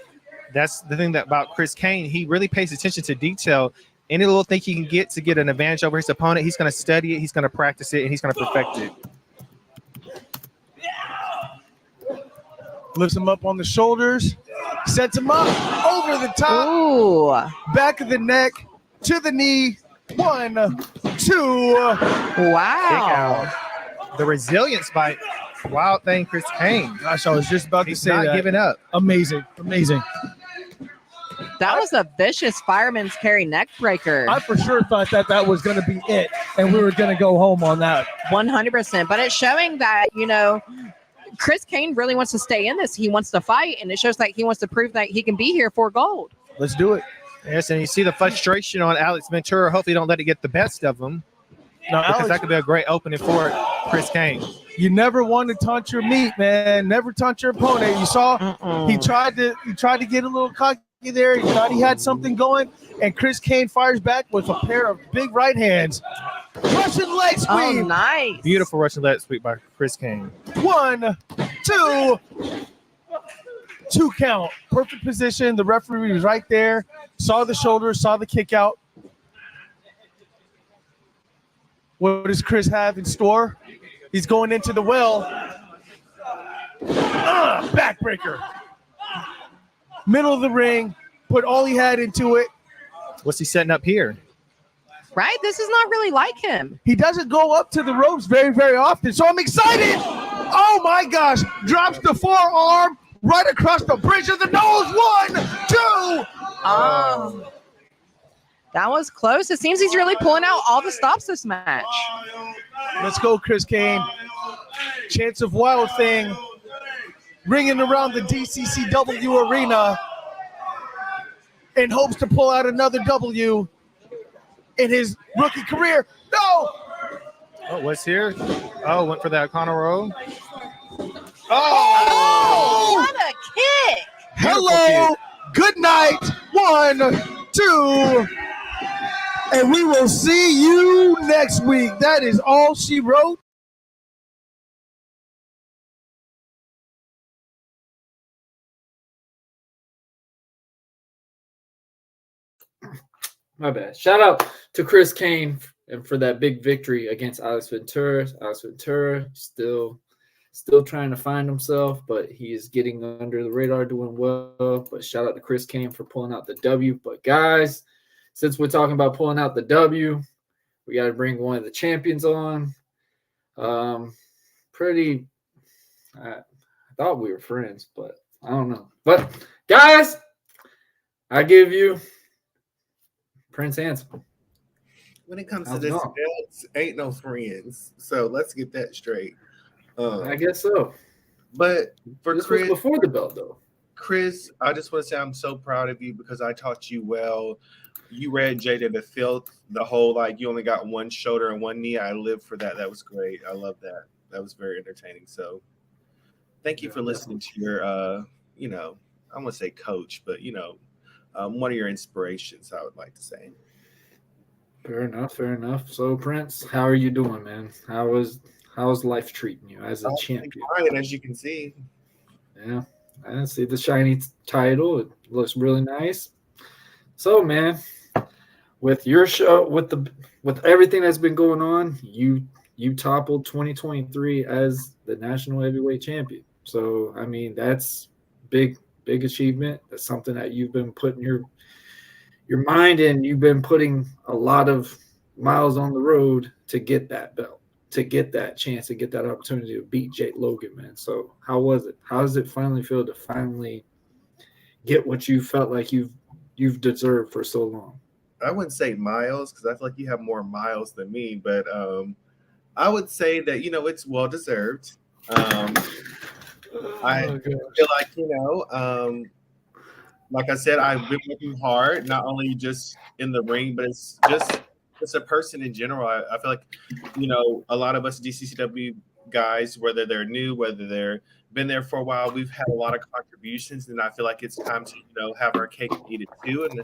That's the thing about Chris Kane. He really pays attention to detail. Any little thing he can get to get an advantage over his opponent, he's going to study it, he's going to practice it, and he's going to perfect it. Lifts him up on the shoulders, sets him up over the top, back of the neck, to the knee. 1, 2. Wow. Kick out. The resilience by Wild Thing Chris Kane. Gosh, I was just about to say not that. Giving up. Amazing. That was a vicious fireman's carry neck breaker. I for sure thought that was going to be it, and we were going to go home on that. 100%. But it's showing that, Chris Kane really wants to stay in this. He wants to fight, and it shows that he wants to prove that he can be here for gold. Let's do it. Yes, and you see the frustration on Alex Ventura. Hopefully don't let it get the best of him. No, because that could be a great opening for Chris Kane. You never want to taunt your meat, man. Never taunt your opponent. You saw he tried to get a little cocky there. He thought he had something going, and Chris Kane fires back with a pair of big right hands. Russian leg sweep. Oh, nice. Beautiful Russian leg sweep by Chris Kane. 1, 2. 2 count. Perfect position. The referee was right there. Saw the shoulder, saw the kick out. What does Chris have in store? He's going into the well. Backbreaker. Middle of the ring. Put all he had into it. What's he setting up here? Right? This is not really like him. He doesn't go up to the ropes very, very often. So I'm excited. Oh, my gosh. Drops the forearm right across the bridge of the nose. 1, 2. That was close. It seems he's really pulling out all the stops this match. Let's go, Chris Kane. Chance of Wild Thing ringing around the DCCW arena in hopes to pull out another W in his rookie career. No! Oh, what's here? Oh, went for that corner roll. Oh, what a kick. Hello. Good night. 1, 2. And we will see you next week. That is all she wrote. My bad. Shout out to Chris Kane and for that big victory against Alex Ventura. Alex Ventura still trying to find himself, but he is getting under the radar, doing well. But shout out to Chris Kane for pulling out the W. But guys, since we're talking about pulling out the W, we got to bring one of the champions on. I thought we were friends, but I don't know. But guys, I give you Prince Handsome. When it comes to this belt, ain't no friends. So let's get that straight. I guess so. But for this Chris, was before the belt, though. Chris, I just want to say I'm so proud of you because I taught you well. You read Jada the Filth, the whole like you only got one shoulder and one knee. I lived for that. That was great. I love that. That was very entertaining. So thank you for listening to your I want to say coach, but one of your inspirations, I would like to say. Fair enough. So Prince, how are you doing, man? How's life treating you as a champion? Fine, as you can see. Yeah, I see the shiny title. It looks really nice. So, man, with your show, with everything that's been going on, you toppled 2023 as the national heavyweight champion. So, I mean, that's big achievement. That's something that you've been putting your mind in. You've been putting a lot of miles on the road to get that belt, to get that chance, to get that opportunity to beat Jake Logan, man. So how was it? How does it finally feel to finally get what you felt like you've deserved for so long? I wouldn't say miles because I feel like you have more miles than me, but I would say that it's well deserved. I feel like like I said, I've been working hard, not only just in the ring, but it's a person in general. I feel like a lot of us DCCW guys, whether they're new, whether they're been there for a while, we've had a lot of contributions, and I feel like it's time to have our cake and eat it too. And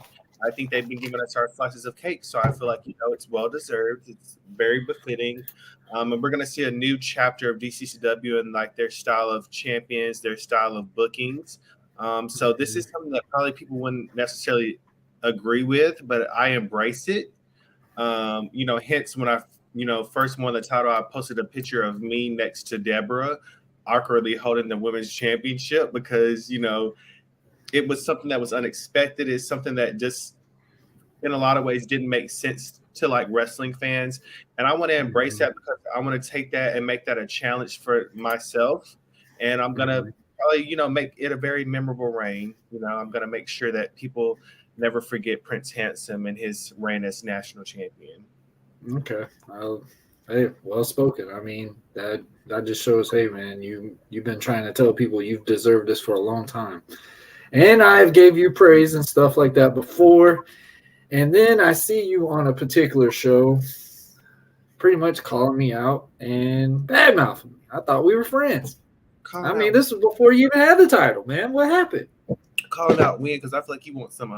I think they've been giving us our slices of cake, so I feel like it's well deserved. It's very befitting, and we're gonna see a new chapter of DCCW and like their style of champions, their style of bookings. So this is something that probably people wouldn't necessarily agree with, but I embrace it. Hence when I first won the title, I posted a picture of me next to Deborah, awkwardly holding the women's championship because it was something that was unexpected. It's something that just in a lot of ways didn't make sense to like wrestling fans, and I want to embrace that because I want to take that and make that a challenge for myself, and I'm gonna probably make it a very memorable reign. I'm gonna make sure that people never forget Prince Handsome and his reign as national champion. Okay. Hey, well spoken. I mean, that just shows, hey man, you've been trying to tell people you've deserved this for a long time. And I've gave you praise and stuff like that before. And then I see you on a particular show pretty much calling me out and badmouthing me. I thought we were friends. This was before you even had the title, man. What happened? Called out when because I feel like you want some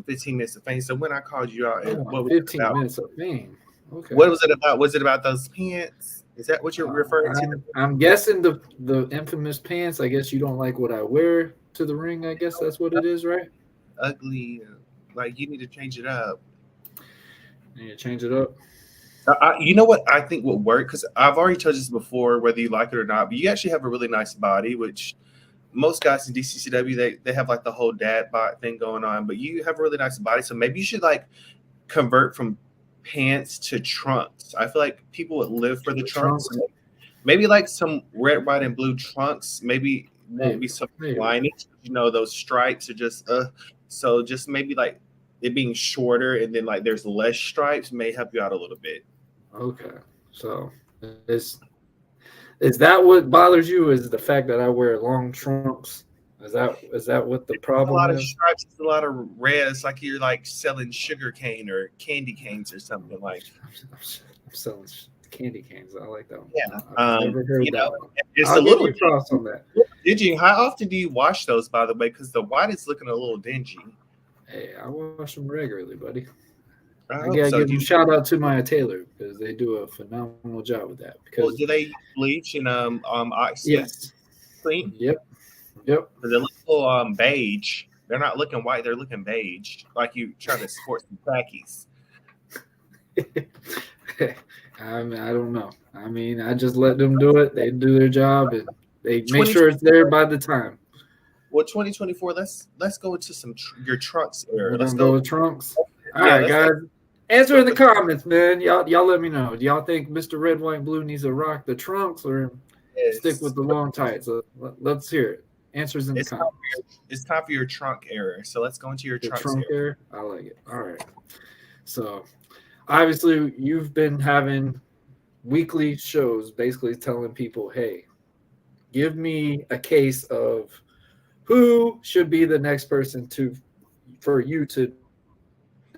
15 minutes of fame. So when I called you out, what was 15 minutes of fame? Okay. What was it about? Was it about those pants? Is that what you're referring to? I'm guessing the infamous pants. I guess you don't like what I wear to the ring. I guess that's what it is, right? Ugly. Like you need to change it up. You need to change it up. You know what I think would work? Because I've already told you this before, whether you like it or not, but you actually have a really nice body, which most guys in DCCW, they have like the whole dad bod thing going on, but you have a really nice body. So maybe you should like convert from pants to trunks. I feel like people would live for the trunks. Maybe like some red, white, and blue trunks. Maybe won't be some lining. Those stripes are just so just maybe like it being shorter and then like there's less stripes may help you out a little bit. Okay. So is that what bothers you? Is the fact that I wear long trunks? Is that what the problem is? A lot of stripes, a lot of red. It's like you're like selling sugar cane or candy canes or something like. I'm selling candy canes. I like that one. Yeah. I've never heard that one. It's I'll a little cross on that. How often do you wash those, by the way? Because the white is looking a little dingy. Hey, I wash them regularly, buddy. I gotta give a shout out to my tailor because they do a phenomenal job with that. Because do they bleach and oxy? Yes. Clean? Yep. The little beige. They're not looking white. They're looking beige. Like you trying to sport some khakis. I mean, I don't know. I mean, I just let them do it. They do their job, and they make sure it's there by the time. Well, 2024. Let's go into some your trunks era. Let's Let's go with trunks. All Yeah, right, guys. Answer in the comments, man. Y'all let me know. Do y'all think Mr. Red, White, and Blue needs to rock the trunks or stick with the long tights? Let's hear it. Answers in the comments. It's time for your trunk era. So let's go into your trunk era. I like it. All right. So obviously you've been having weekly shows basically telling people, hey, give me a case of who should be the next person for you to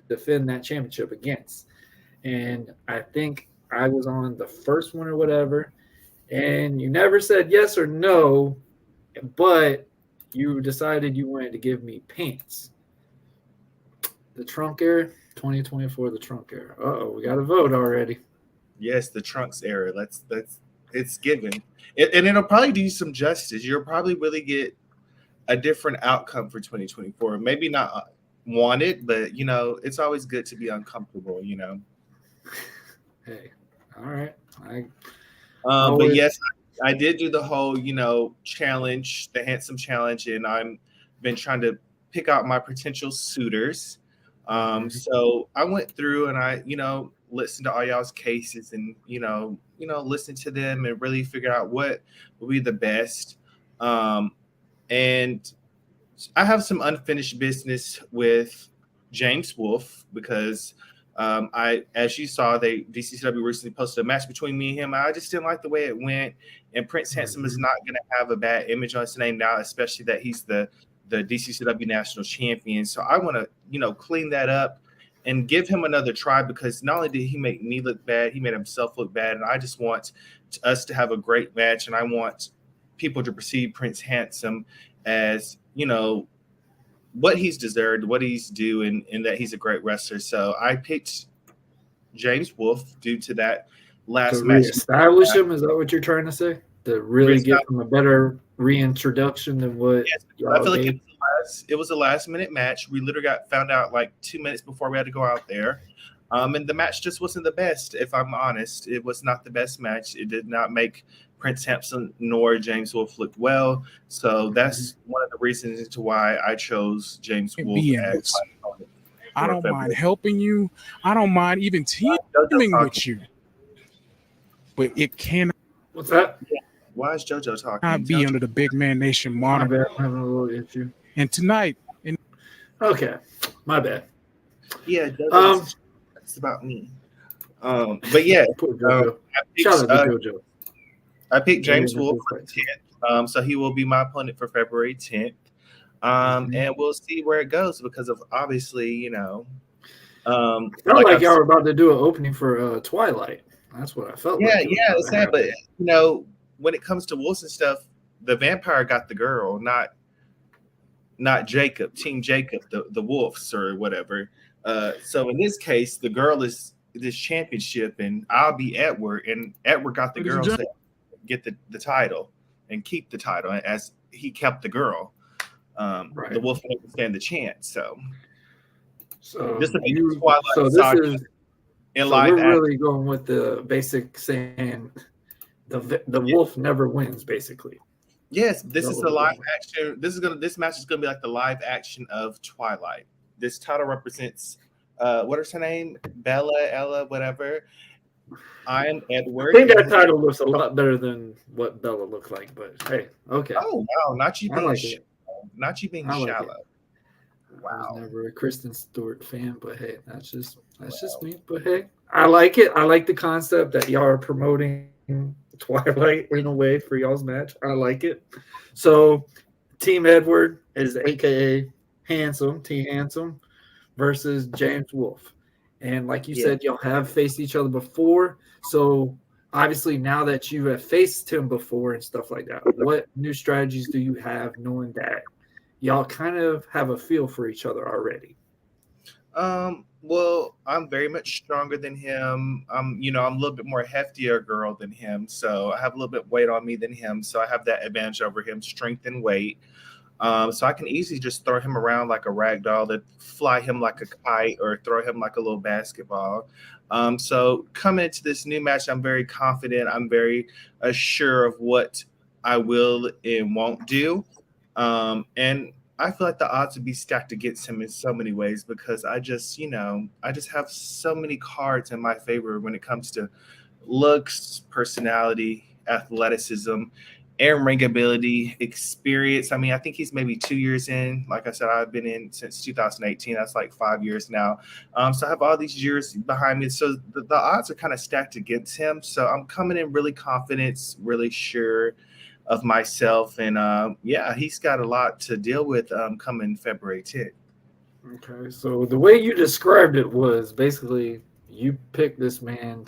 defend that championship against. And I think I was on the first one or whatever, and you never said yes or no, but you decided you wanted to give me pants. The trunk era, 2024, the trunk era. Uh-oh, we got a vote already. Yes, the trunks era. It's given. And it'll probably do you some justice. You'll probably really get a different outcome for 2024. Maybe not wanted, but it's always good to be uncomfortable, Hey, all right. But yes, I did do the whole, challenge, the handsome challenge, and I'm been trying to pick out my potential suitors. So I went through and I, listened to all y'all's cases and, listen to them and really figure out what would be the best. And I have some unfinished business with James Wolfe because as you saw, DCCW recently posted a match between me and him. I just didn't like the way it went. And Prince Handsome is not going to have a bad image on his name now, especially that he's the DCCW national champion. So I want to, clean that up and give him another try because not only did he make me look bad, he made himself look bad. And I just want us to have a great match. And I want people to perceive Prince Handsome as, what he's deserved, what he's due, and that he's a great wrestler. So I picked James Wolfe due to that last match. Establish him? Is that what you're trying to say? To really give him a better reintroduction than what I feel like it was a last minute match. We literally found out like 2 minutes before we had to go out there. And the match just wasn't the best, if I'm honest. It was not the best match. It did not make Prince Handsome nor James Wolfe look well. So that's one of the reasons as to why I chose James Wolfe as my opponent. I don't mind helping you. I don't mind even teaming with you. But it cannot. What's that? Yeah. Why is JoJo talking? Not be under the Big Man Nation monitor. I'm having a little issue. And tonight. Okay. My bad. Yeah. It's about me. But yeah. Shout out to JoJo. I picked James Wolfe for the 10th. So he will be my opponent for February 10th. And we'll see where it goes because of obviously, felt like y'all were about to do an opening for Twilight. That's what I felt like. Yeah, it's sad, but when it comes to Wilson stuff, the vampire got the girl, not Jacob, Team Jacob, the Wolves or whatever. So in this case, the girl is this championship, and I'll be Edward, and Edward got the girl to get the title and keep the title as he kept the girl. Right. The Wolf didn't stand the chance. So this is Twilight Saga. We're really going with the basic saying the wolf never wins, basically. Yes, this is a live action. This match is gonna be like the live action of Twilight. This title represents what is her name? Ella, whatever. I am Edward. I think that title looks a lot better than what Bella looked like, but hey, okay. Oh wow, not you being shallow. Wow. I was never a Kristen Stewart fan, but hey, that's just me. But hey, I like it. I like the concept that y'all are promoting Twilight in a way for y'all's match. I like it. So Team Edward is AKA Handsome, T Handsome versus James Wolfe. And like you said, y'all have faced each other before. So obviously now that you have faced him before and stuff like that, what new strategies do you have knowing that y'all kind of have a feel for each other already? Well, I'm very much stronger than him. I'm a little bit more heftier girl than him. So I have a little bit weight on me than him. So I have that advantage over him, strength and weight. So I can easily just throw him around like a rag doll, that fly him like a kite, or throw him like a little basketball. So coming into this new match, I'm very confident. I'm very sure of what I will and won't do. And I feel like the odds would be stacked against him in so many ways, because I just, I just have so many cards in my favor when it comes to looks, personality, athleticism, and ring ability, experience. I mean, I think he's maybe 2 years in. Like I said, I've been in since 2018. That's like 5 years now. So I have all these years behind me. So the odds are kind of stacked against him. So I'm coming in really confident, really sure of myself. And yeah, he's got a lot to deal with coming February 10th. Okay, so the way you described it was basically you picked this man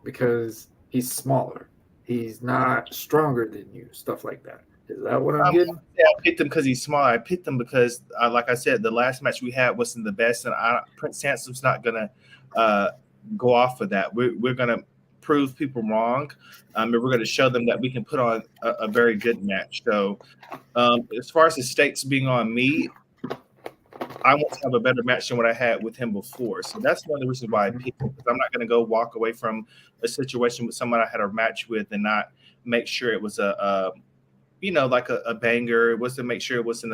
because he's smaller. He's not stronger than you, stuff like that. Is that what I'm getting? Yeah, I picked him because he's small. I picked him because, like I said, the last match we had wasn't the best, and Prince Hansom's not gonna go off of that. We're gonna prove people wrong, and we're gonna show them that we can put on a very good match. So, as far as the stakes being on me, I want to have a better match than what I had with him before. So that's one of the reasons why I picked him, because I'm not going to go walk away from a situation with someone I had a match with and not make sure it was like a banger. It was to make sure it wasn't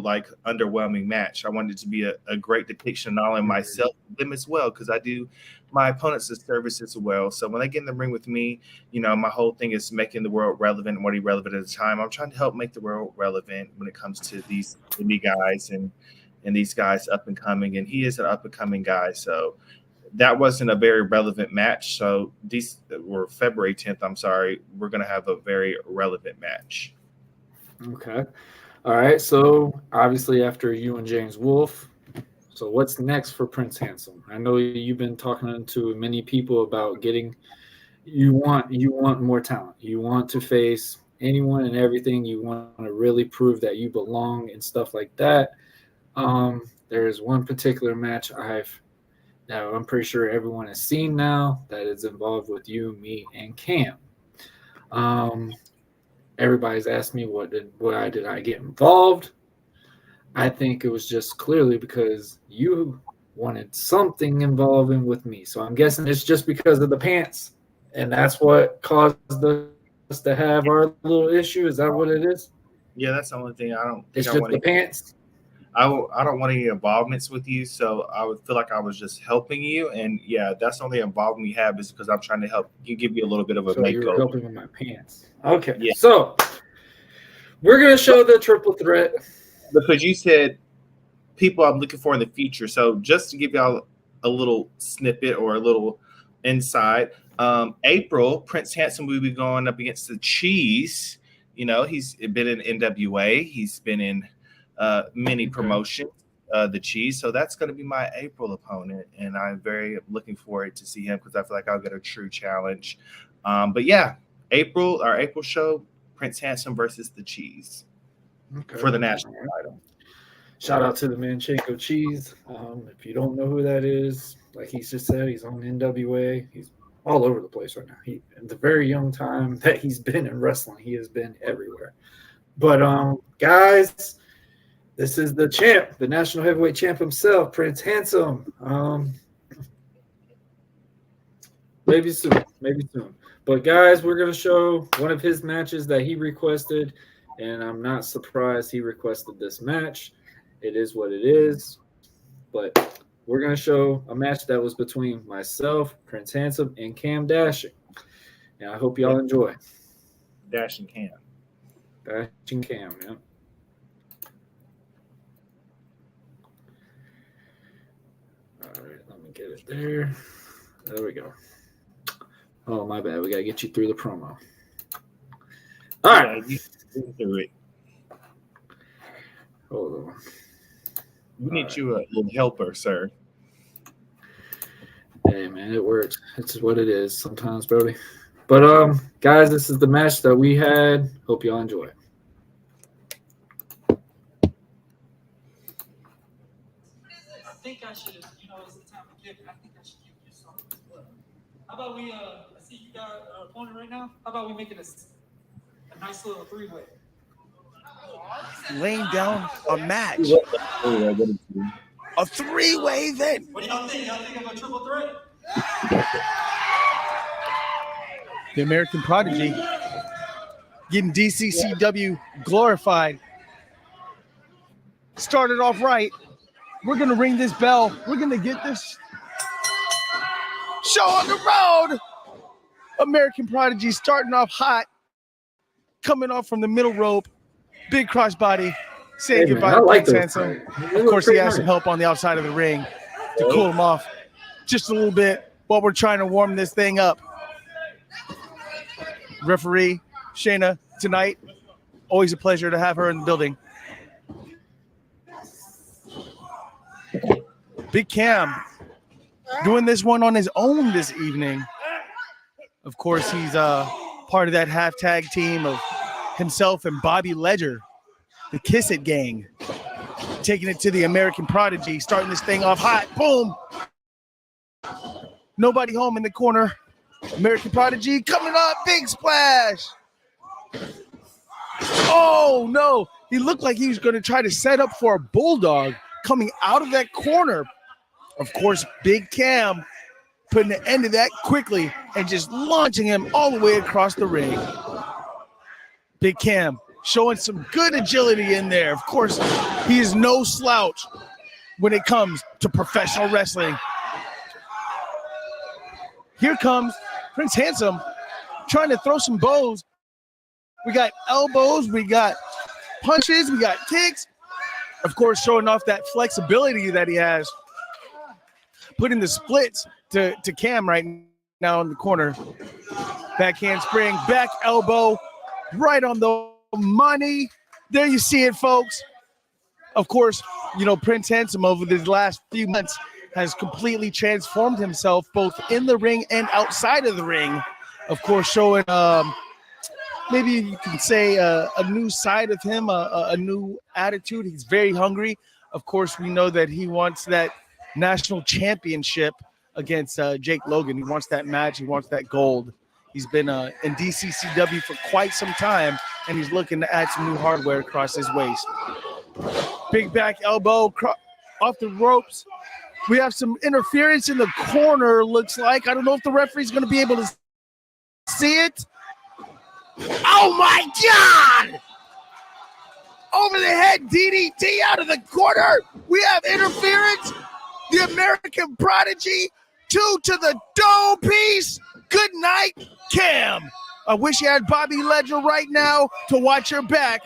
like underwhelming match. I wanted it to be a great depiction, not only myself, but them as well, because I do my opponents a service as well. So when they get in the ring with me, my whole thing is making the world relevant and what irrelevant at the time. I'm trying to help make the world relevant when it comes to these indie guys and these guys up and coming, and he is an up and coming guy. So that wasn't a very relevant match. So these were February 10th. I'm sorry. We're going to have a very relevant match. Okay. All right. So obviously after you and James Wolfe, so what's next for Prince Handsome? I know you've been talking to many people about you want more talent. You want to face anyone and everything. You want to really prove that you belong and stuff like that. There is one particular match I'm pretty sure everyone has seen now that is involved with you, me, and Cam. Everybody's asked me why did I get involved. I think it was just clearly because you wanted something involving with me. So I'm guessing it's just because of the pants, and that's what caused us to have our little issue. Is that what it is? Yeah, that's the only thing. It's just the pants. I don't want any involvements with you, so I would feel like I was just helping you. And yeah, that's the only involvement we have, is because I'm trying to help you, give you a little bit of a so makeover. You're helping with my pants. Okay, yeah. So we're gonna show the triple threat, because you said people I'm looking for in the future. So just to give y'all a little snippet or a little insight, April, Prince Handsome will be going up against the Cheese. He's been in NWA. He's been in many promotions, the Cheese. So that's going to be my April opponent, and I'm very looking forward to see him, because I feel like I'll get a true challenge. But yeah, our April show, Prince Handsome versus the Cheese for the national title. Shout out to the Manchenko Cheese. If you don't know who that is, like he just said, he's on NWA. He's all over the place right now. In the very young time that he's been in wrestling, he has been everywhere. But guys, this is the champ, the national heavyweight champ himself, Prince Handsome. Maybe soon. But guys, we're gonna show one of his matches that he requested, and I'm not surprised he requested this match. It is what it is. But we're going to show a match that was between myself, Prince Handsome, and Cam Dashing. And I hope y'all enjoy. Dashing Cam, yeah. All right, let me get it there. There we go. Oh, my bad. We got to get you through the promo. All right. Hold on. We need you a little helper, sir. Hey, man, it works. It's what it is sometimes, Brody. But, guys, this is the match that we had. Hope y'all enjoy it. I think I should, it's the time to give it. I think I should give you something as well. How about we, I see you got an opponent right now. How about we make it a nice little three-way? laying down a match. A three-way event. What do y'all think? Y'all think of a triple threat? The American Prodigy getting DCCW glorified. Started off right. We're going to ring this bell. We're going to get this show on the road. American Prodigy starting off hot. Coming off from the middle rope. Big crossbody. Saying goodbye to Prince Handsome. Of course, he has some help on the outside of the ring to cool him off just a little bit while we're trying to warm this thing up. Referee Shayna tonight. Always a pleasure to have her in the building. Big Cam doing this one on his own this evening. Of course, he's part of that half tag team of himself and Bobby Ledger, the Kiss It gang, taking it to the American Prodigy, starting this thing off hot. Boom. Nobody home in the corner. American Prodigy coming up. Big splash. Oh, no. He looked like he was going to try to set up for a bulldog coming out of that corner. Of course, Big Cam putting an end to that quickly and just launching him all the way across the ring. Big Cam showing some good agility in there. Of course, he is no slouch when it comes to professional wrestling. Here comes Prince Handsome trying to throw some bows. We got elbows, we got punches, we got kicks. Of course, showing off that flexibility that he has. Putting the splits to Cam right now in the corner. Backhand spring, back elbow, right on the money. There you see it, folks. Of course, you know, Prince Handsome over the last few months has completely transformed himself both in the ring and outside of the ring. Of course, showing maybe you can say a new side of him, a new attitude. He's very hungry. Of course, we know that he wants that national championship against Jake Logan. He wants that match. He wants that gold. He's been in DCCW for quite some time, and he's looking to add some new hardware across his waist. Big back elbow off the ropes. We have some interference in the corner, looks like. I don't know if the referee's going to be able to see it. Oh, my God! Over the head DDT out of the corner. We have interference. The American Prodigy, 2 to the dome piece. Good night, Cam. I wish you had Bobby Ledger right now to watch your back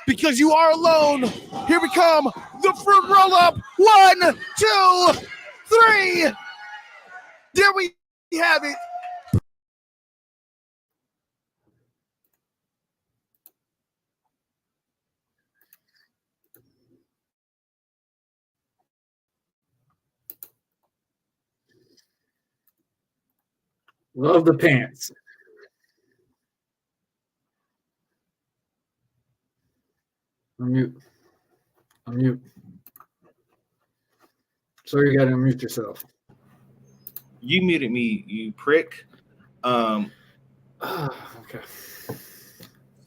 because you are alone. Here we come. The fruit roll up. 1, 2, 3. There we have it. Love the pants. Unmute. So you got to unmute yourself. You muted me, you prick. Okay.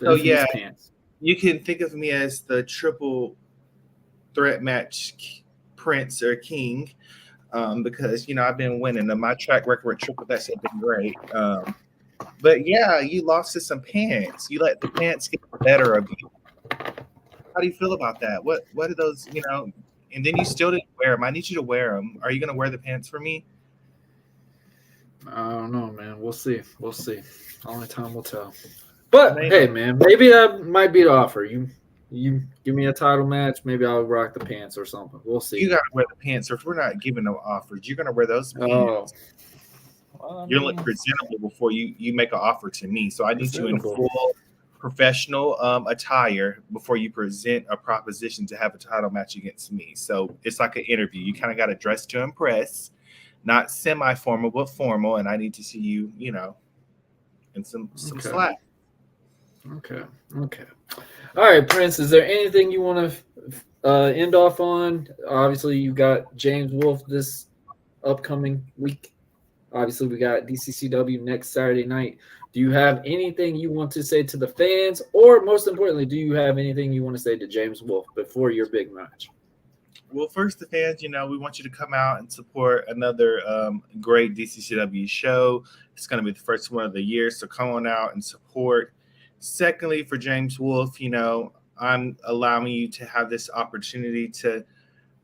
So yeah, you can think of me as the triple threat match prince or king, because you know I've been winning. My track record with triple threats has been great. But yeah, you lost to some pants. You let the pants get the better of you. How do you feel about that? What are those? You know, and then you still didn't wear them. I need you to wear them. Are you going to wear the pants for me? I don't know, man. We'll see. Only time will tell. But hey, man, maybe that might be the offer. You give me a title match, maybe I'll rock the pants or something. We'll see. You got to wear the pants, or if we're not giving no offers, you're going to wear those pants. Oh. Well, you're look presentable before you make an offer to me. So I need you in full professional attire before you present a proposition to have a title match against me. So it's like an interview. You kind of got to dress to impress, not semi-formal, but formal. And I need to see you, you know, in some slack. Okay. All right, Prince, is there anything you want to end off on? Obviously, you got James Wolfe this upcoming week. Obviously, we got DCCW next Saturday night. do you have anything you want to say to the fans, or most importantly, do you have anything you want to say to James Wolfe before your big match? Well, first, the fans, we want you to come out and support another great DCCW show. It's going to be the first one of the year, so come on out and support. Secondly, for James Wolfe, I'm allowing you to have this opportunity to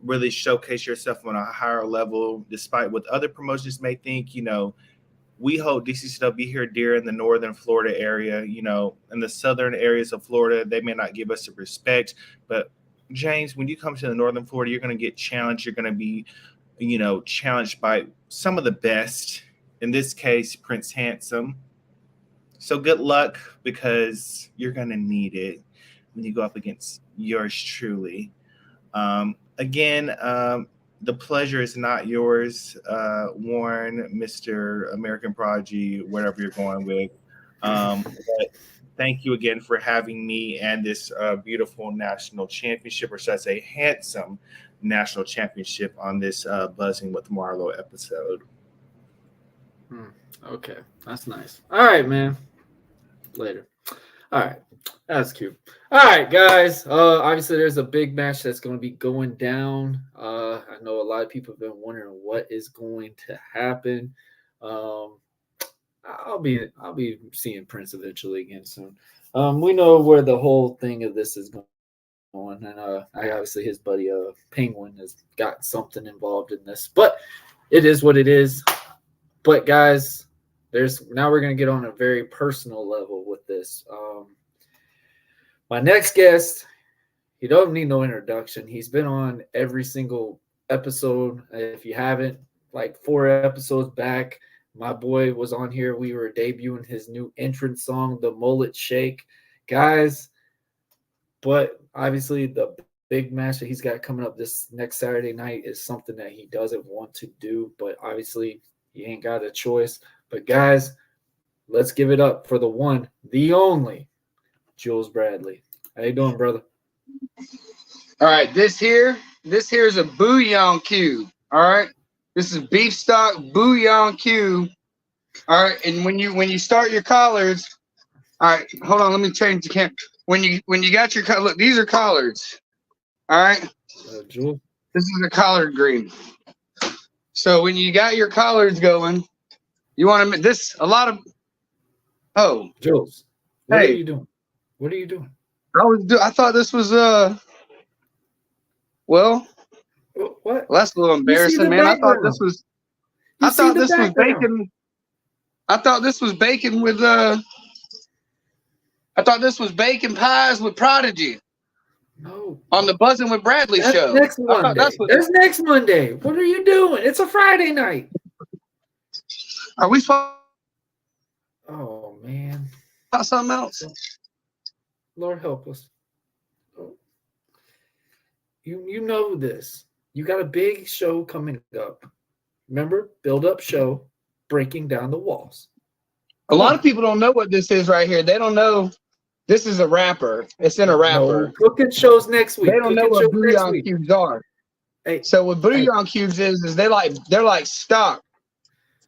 really showcase yourself on a higher level, despite what other promotions may think. We hold DCCW here dear in the northern Florida area. In the southern areas of Florida, they may not give us the respect, but James, when you come to the northern Florida, you're going to get challenged. You're going to be, challenged by some of the best. In this case, Prince Handsome. So good luck, because you're going to need it when you go up against yours truly. Again, the pleasure is not yours, Warren, Mr. American Prodigy, whatever you're going with. But thank you again for having me and this beautiful national championship, or should I say handsome national championship, on this Buzzing with Marlo episode. Okay, that's nice. All right, man. Later. All right, that's cute. All right, guys. Obviously, there's a big match that's going to be going down. I know a lot of people have been wondering what is going to happen. I'll be seeing Prince eventually again soon. We know where the whole thing of this is going, and obviously his buddy Penguin has got something involved in this, but it is what it is. But guys, now we're gonna get on a very personal level with this. My next guest, he don't need no introduction. He's been on every single episode. If you haven't, like 4 episodes back, my boy was on here. We were debuting his new entrance song, The Mullet Shake. Guys, but obviously the big match that he's got coming up this next Saturday night is something that he doesn't want to do, but obviously he ain't got a choice. But guys, let's give it up for the one, the only, Jules Bradley. How you doing, brother? All right, this here is a bouillon cube. All right, this is beef stock bouillon cube. All right, and when you start your collards, all right, hold on, let me change the camera. When you got your look, these are collards. All right, Jules, this is a collard green. So when you got your collards going, you want to this a lot of. Oh, Jules, what are you doing? What are you doing? I thought this was well, what? That's a little embarrassing, man. I thought this was bacon. I thought this was bacon with I thought this was bacon pies with Prodigy. No. On the Buzzing with Bradley show. Next Monday. That's next Monday. What are you doing? It's a Friday night. Are we supposed? Oh man. About something else. Lord help us. You know this. You got a big show coming up. Remember, build up show, breaking down the walls. A lot of people don't know what this is right here. They don't know this is a wrapper. It's in a wrapper. No, cooking shows next week. They don't know what bouillon cubes are. Hey, so what bouillon cubes is they're like stock.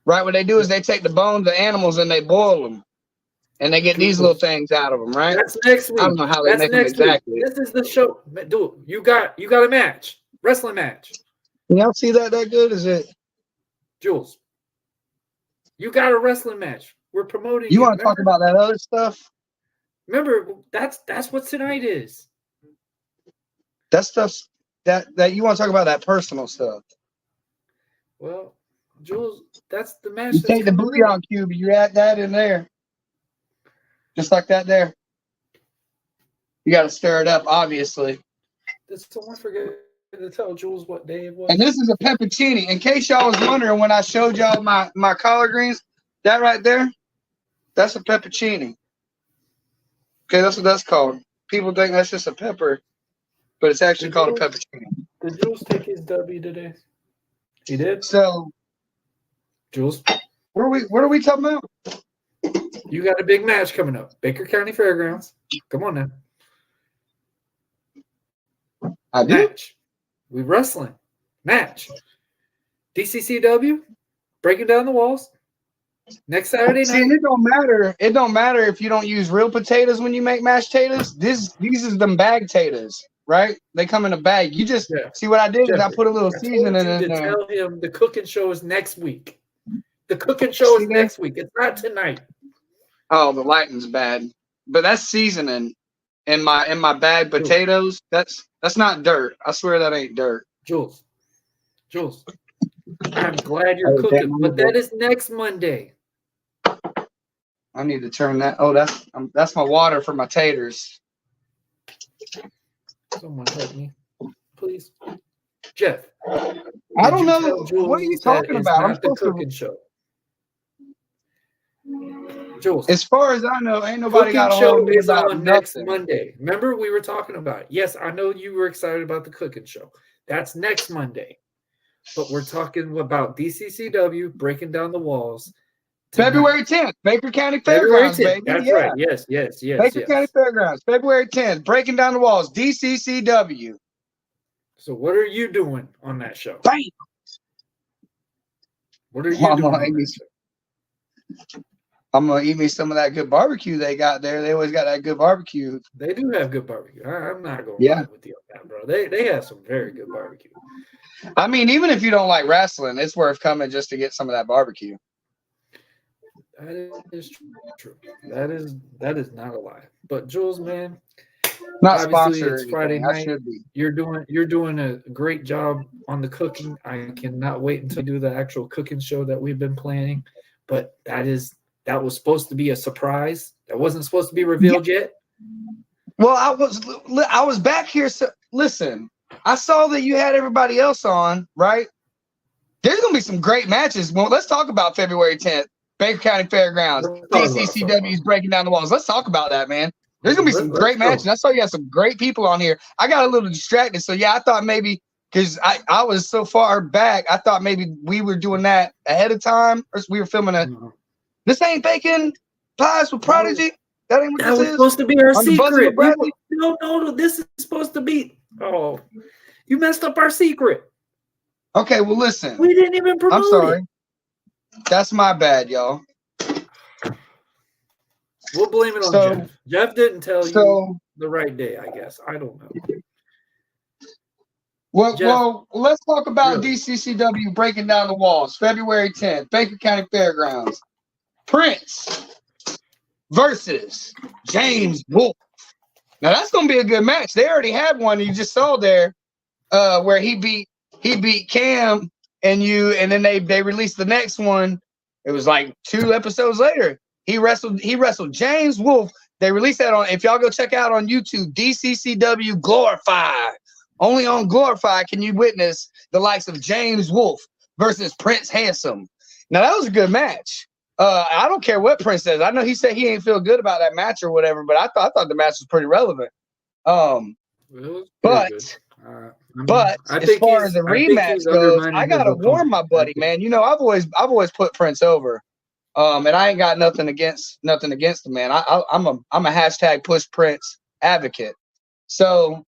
Right? What they do is they take the bones of animals and they boil them. And they get these little things out of them, right? That's next week. I don't know how they make them exactly. This is the show. Dude, you got a match. Wrestling match. Can y'all see that good? Is it? Jules, you got a wrestling match. We're promoting. You want to talk about that other stuff? Remember, that's what tonight is. That stuff's that you want to talk about that personal stuff. Well, Jules, that's the match. You take the bouillon cube, you add that in there. Just like that there. You got to stir it up, obviously. Don't forget to tell Jules what day it was. And this is a peppercini. In case y'all was wondering when I showed y'all my collard greens, that right there, that's a peppercini. Okay, that's what that's called. People think that's just a pepper, but it's actually called a peppercini. Did Jules take his W today? He did? So, Jules, what are we talking about? You got a big match coming up. Baker County Fairgrounds. Come on now. I do. Match. We wrestling. Match. DCCW. Breaking down the walls. Next Saturday See, night. it don't matter. It don't matter if you don't use real potatoes when you make mashed potatoes. These is them bag potatoes, right? They come in a bag. You just see what I did is I put a little seasoning in to there. tell him the cooking show is next week. The cooking show is next week. It's not tonight. Oh, the lighting's bad, but that's seasoning in my bag potatoes. That's not dirt. I swear that ain't dirt. Jules, I'm glad you're cooking, but that is next Monday. I need to turn that. Oh, that's my water for my taters. Someone help me, please, Jeff. I don't know. What are you talking about? I'm the cooking show. Jules, as far as I know, ain't nobody got a show hold of me is about on next nothing. Monday. Remember, we were talking about it. Yes, I know you were excited about the cooking show. That's next Monday. But we're talking about DCCW breaking down the walls. Tonight. February 10th, Baker County Fairgrounds, baby. That's right. Yes. Baker County Fairgrounds, February 10th, breaking down the walls, DCCW. So what are you doing on that show? Bam! What are you doing? I'm gonna eat me some of that good barbecue they got there. They always got that good barbecue. They do have good barbecue. I'm not going to lie with you on that, bro. They have some very good barbecue. I mean, even if you don't like wrestling, it's worth coming just to get some of that barbecue. That is true. That is not a lie. But Jules, man, not obviously sponsored. It's Friday night. Should be. You're doing a great job on the cooking. I cannot wait until you do the actual cooking show that we've been planning. But that was supposed to be a surprise. That wasn't supposed to be revealed yet. Well, I was back here. So listen, I saw that you had everybody else on, right? There's gonna be some great matches. Well, let's talk about February 10th, Baker County Fairgrounds. DCCW is breaking down the walls. Let's talk about that, man. There's gonna be some great matches. I saw you had some great people on here. I got a little distracted, so yeah, I thought maybe because I was so far back, I thought maybe we were doing that ahead of time, or we were filming a. This ain't Bacon Pies with Prodigy. That ain't what this is. Supposed to be our On secret. No, this is supposed to be. Oh, you messed up our secret. Okay, well, listen. We didn't even promote I'm sorry. it. That's my bad, y'all. We'll blame it on Jeff. Jeff didn't tell you the right day, I guess. I don't know. Well, let's talk about DCCW breaking down the walls. February 10th, Baker County Fairgrounds. Prince versus James Wolf. Now that's gonna be a good match. They already had one you just saw there, where he beat Cam and then they released the next one. It was like 2 episodes later. He wrestled James Wolf. They released that on, if y'all go check out on YouTube, DCCW Glorified. Only on Glorified can you witness the likes of James Wolf versus Prince Handsome. Now that was a good match. I don't care what Prince says. I know he said he ain't feel good about that match or whatever, but I thought the match was pretty relevant. But as far as the rematch goes, I gotta warn my buddy, man. You know, I've always put Prince over, and I ain't got nothing against the man. I'm a hashtag push Prince advocate. So,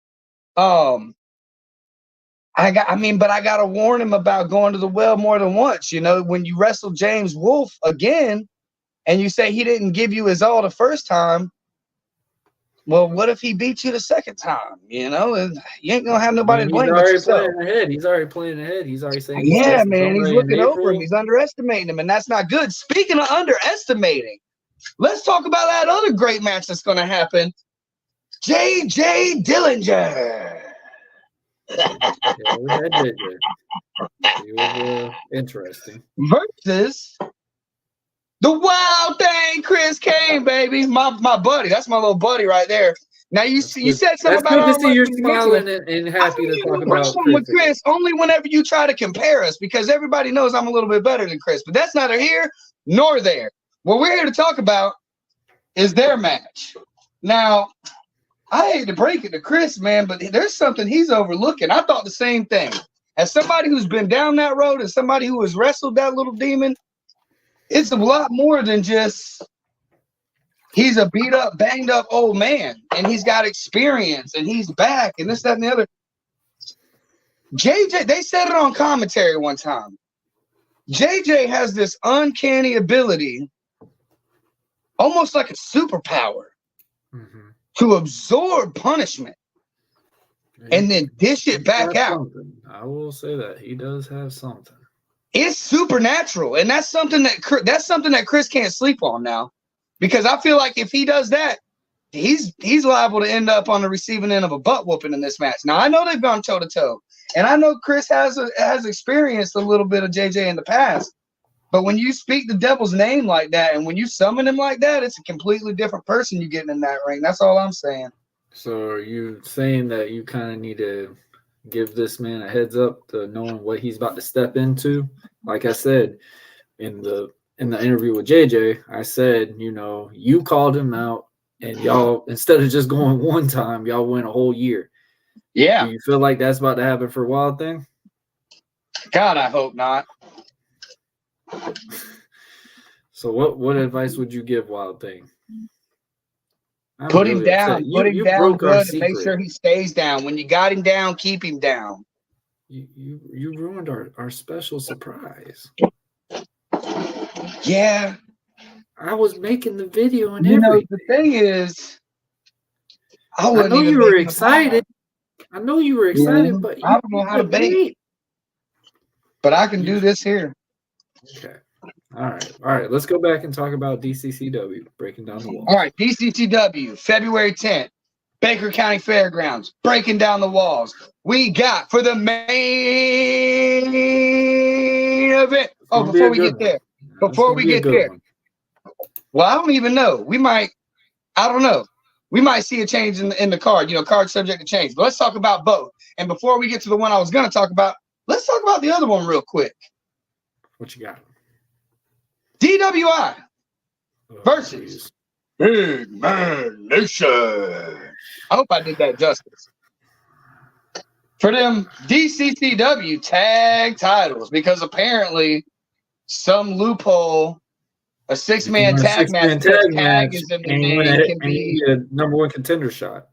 I gotta warn him about going to the well more than once. You know, when you wrestle James Wolf again, and you say he didn't give you his all the first time, well, what if he beat you the second time? You know, and you ain't gonna have nobody to blame but yourself. He's already playing ahead. He's already saying, yeah, man, he's looking over him. He's underestimating him, and that's not good. Speaking of underestimating, let's talk about that other great match that's gonna happen. J.J. Dillinger. It was interesting. Versus the wild thing, Chris Kane, baby. My buddy. That's my little buddy right there. Now you said something about good to see you're smiling and happy to talk about Chris only whenever you try to compare us, because everybody knows I'm a little bit better than Chris, but that's neither here nor there. What we're here to talk about is their match. Now, I hate to break it to Chris, man, but there's something he's overlooking. I thought the same thing. As somebody who's been down that road and somebody who has wrestled that little demon, it's a lot more than just he's a beat up, banged up old man, and he's got experience, and he's back, and this, that, and the other. JJ, they said it on commentary one time. JJ has this uncanny ability, almost like a superpower, to absorb punishment and then dish it back out. Something. I will say that he does have something. It's supernatural, and that's something that Chris can't sleep on now, because I feel like if he does that, he's liable to end up on the receiving end of a butt whooping in this match. Now I know they've gone toe to toe, and I know Chris has experienced a little bit of JJ in the past. But when you speak the devil's name like that, and when you summon him like that, it's a completely different person you're getting in that ring. That's all I'm saying. So are you saying that you kind of need to give this man a heads up to knowing what he's about to step into? Like I said in the interview with JJ, I said, you called him out, and y'all, instead of just going one time, y'all went a whole year. Yeah. Do you feel like that's about to happen for Wild Thing? God, I hope not. So what advice would you give Wild Thing? Put him down. Put him down good and make sure he stays down. When you got him down, keep him down. You ruined our special surprise. Yeah. I was making the video and everything. The thing is, I know you were excited. I know you were excited, but I don't know how to bait. But I can do this here. Okay. All right. Let's go back and talk about DCCW, breaking down the walls. All right, DCCW, February 10th, Baker County Fairgrounds, breaking down the walls. We got for the main event. Oh, before we get there. Well, I don't even know. I don't know. We might see a change in the card. Card subject to change. But let's talk about both. And before we get to the one I was going to talk about, let's talk about the other one real quick. What you got? DWI versus Big Man Nation. I hope I did that justice. For them DCCW tag titles, because apparently some loophole, a six-man tag match is in the name, can be a number one contender shot.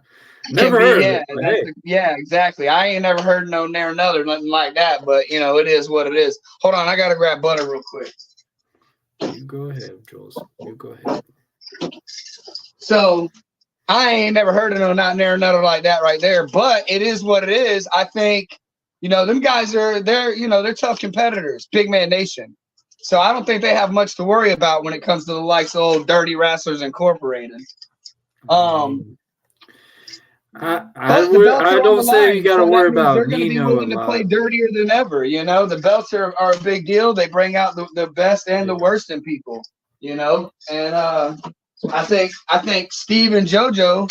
Never heard of it. Yeah, exactly. I ain't never heard no near another, nothing like that. But it is what it is. Hold on, I gotta grab butter real quick. You go ahead, Jules. You go ahead. So I ain't never heard of no not near another like that right there. But it is what it is. I think them guys they're tough competitors. Big Man Nation. So I don't think they have much to worry about when it comes to the likes of old Dirty Wrestlers Incorporated. I don't say you got to worry about they're going to be willing to play dirtier than ever. The belts are a big deal. They bring out the best and the worst in people. And I think Steve and JoJo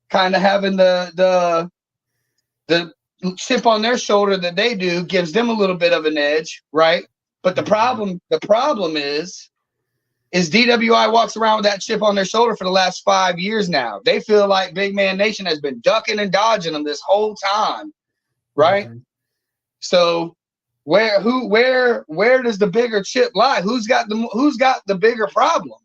kind of having the chip on their shoulder that they do gives them a little bit of an edge, right? But the problem is DWI walks around with that chip on their shoulder for the last 5 years now. They feel like Big Man Nation has been ducking and dodging them this whole time, right? Mm-hmm. So where does the bigger chip lie? Who's got the bigger problem?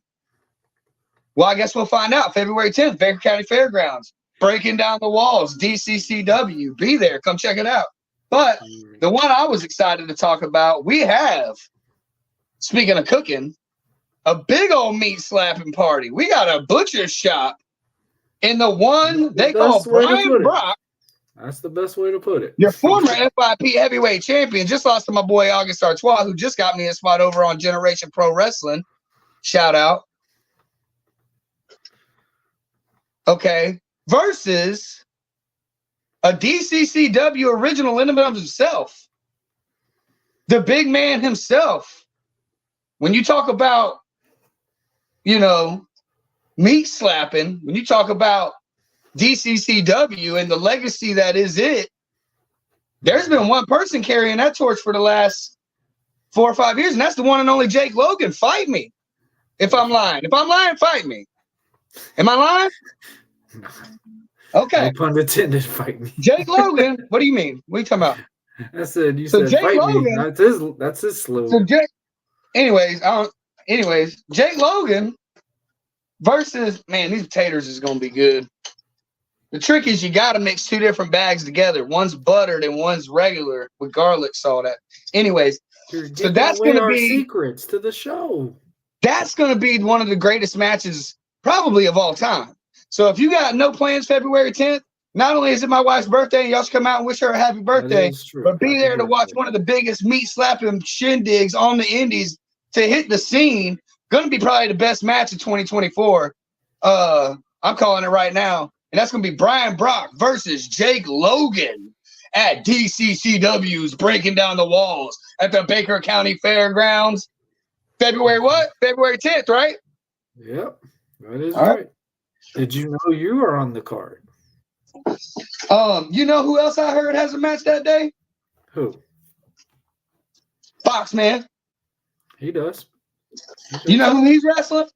Well, I guess we'll find out. February 10th, Baker County Fairgrounds, breaking down the walls, DCCW. Be there. Come check it out. But the one I was excited to talk about, we have, speaking of cooking, a big old meat slapping party. We got a butcher shop in the one they call Brian Brock. That's the best way to put it. Your former FIP heavyweight champion just lost to my boy August Artois, who just got me a spot over on Generation Pro Wrestling. Shout out. Okay. Versus a DCCW original in and of himself. The big man himself. When you talk about, meat slapping, when you talk about DCCW and the legacy that is it, there's been one person carrying that torch for the last 4 or 5 years, and that's the one and only Jake Logan. Fight me if I'm lying. If I'm lying, fight me. Am I lying? No. Okay. No pun intended, fight me. Jake Logan, what do you mean? What are you talking about? I said, you said Jake fight Logan, me. That's his slogan. So Anyways, Jake Logan versus, man, these potatoes is going to be good. The trick is you got to mix two different bags together. One's buttered and one's regular with garlic salt. Anyways, so that's going to be secrets to the show. That's going to be one of the greatest matches probably of all time. So if you got no plans February 10th, not only is it my wife's birthday, and y'all should come out and wish her a happy birthday, but be there to watch one of the biggest meat-slapping shindigs on the indies to hit the scene. Going to be probably the best match of 2024. I'm calling it right now. And that's going to be Brian Brock versus Jake Logan at DCCW's Breaking Down the Walls at the Baker County Fairgrounds. February what? February 10th, right? Yep, that is right. Did you know you were on the card? You know who else I heard has a match that day? Who? Foxman. He does. You know who he's wrestling?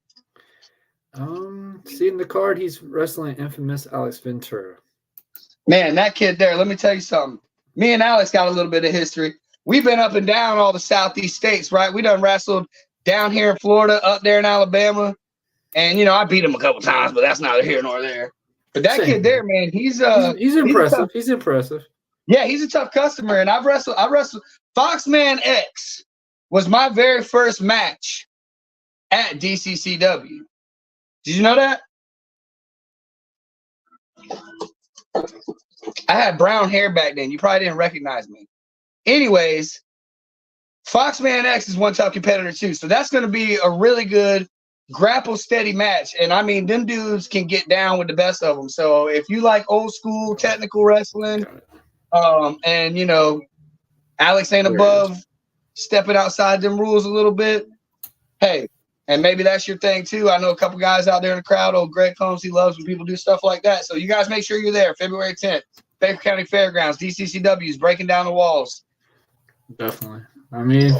Seeing the card, he's wrestling infamous Alex Ventura. Man, that kid there, let me tell you something. Me and Alex got a little bit of history. We've been up and down all the Southeast states, right? We done wrestled down here in Florida, up there in Alabama. And, you know, I beat him a couple times, but that's neither here nor there. But that kid there, man, he's impressive. He's impressive. Yeah, he's a tough customer. And I wrestled Foxman X was my very first match at DCCW. Did you know that? I had brown hair back then. You probably didn't recognize me. Anyways, Foxman X is one tough competitor too. So that's going to be a really good grapple steady match. And I mean, them dudes can get down with the best of them. So if you like old school technical wrestling, and you know, Alex ain't above stepping outside them rules a little bit, hey, and maybe that's your thing too. I know a couple guys out there in the crowd. Old Greg Combs, he loves when people do stuff like that. So you guys make sure you're there. February 10th, Baker County Fairgrounds, DCCW's Breaking Down the Walls. Definitely. I mean,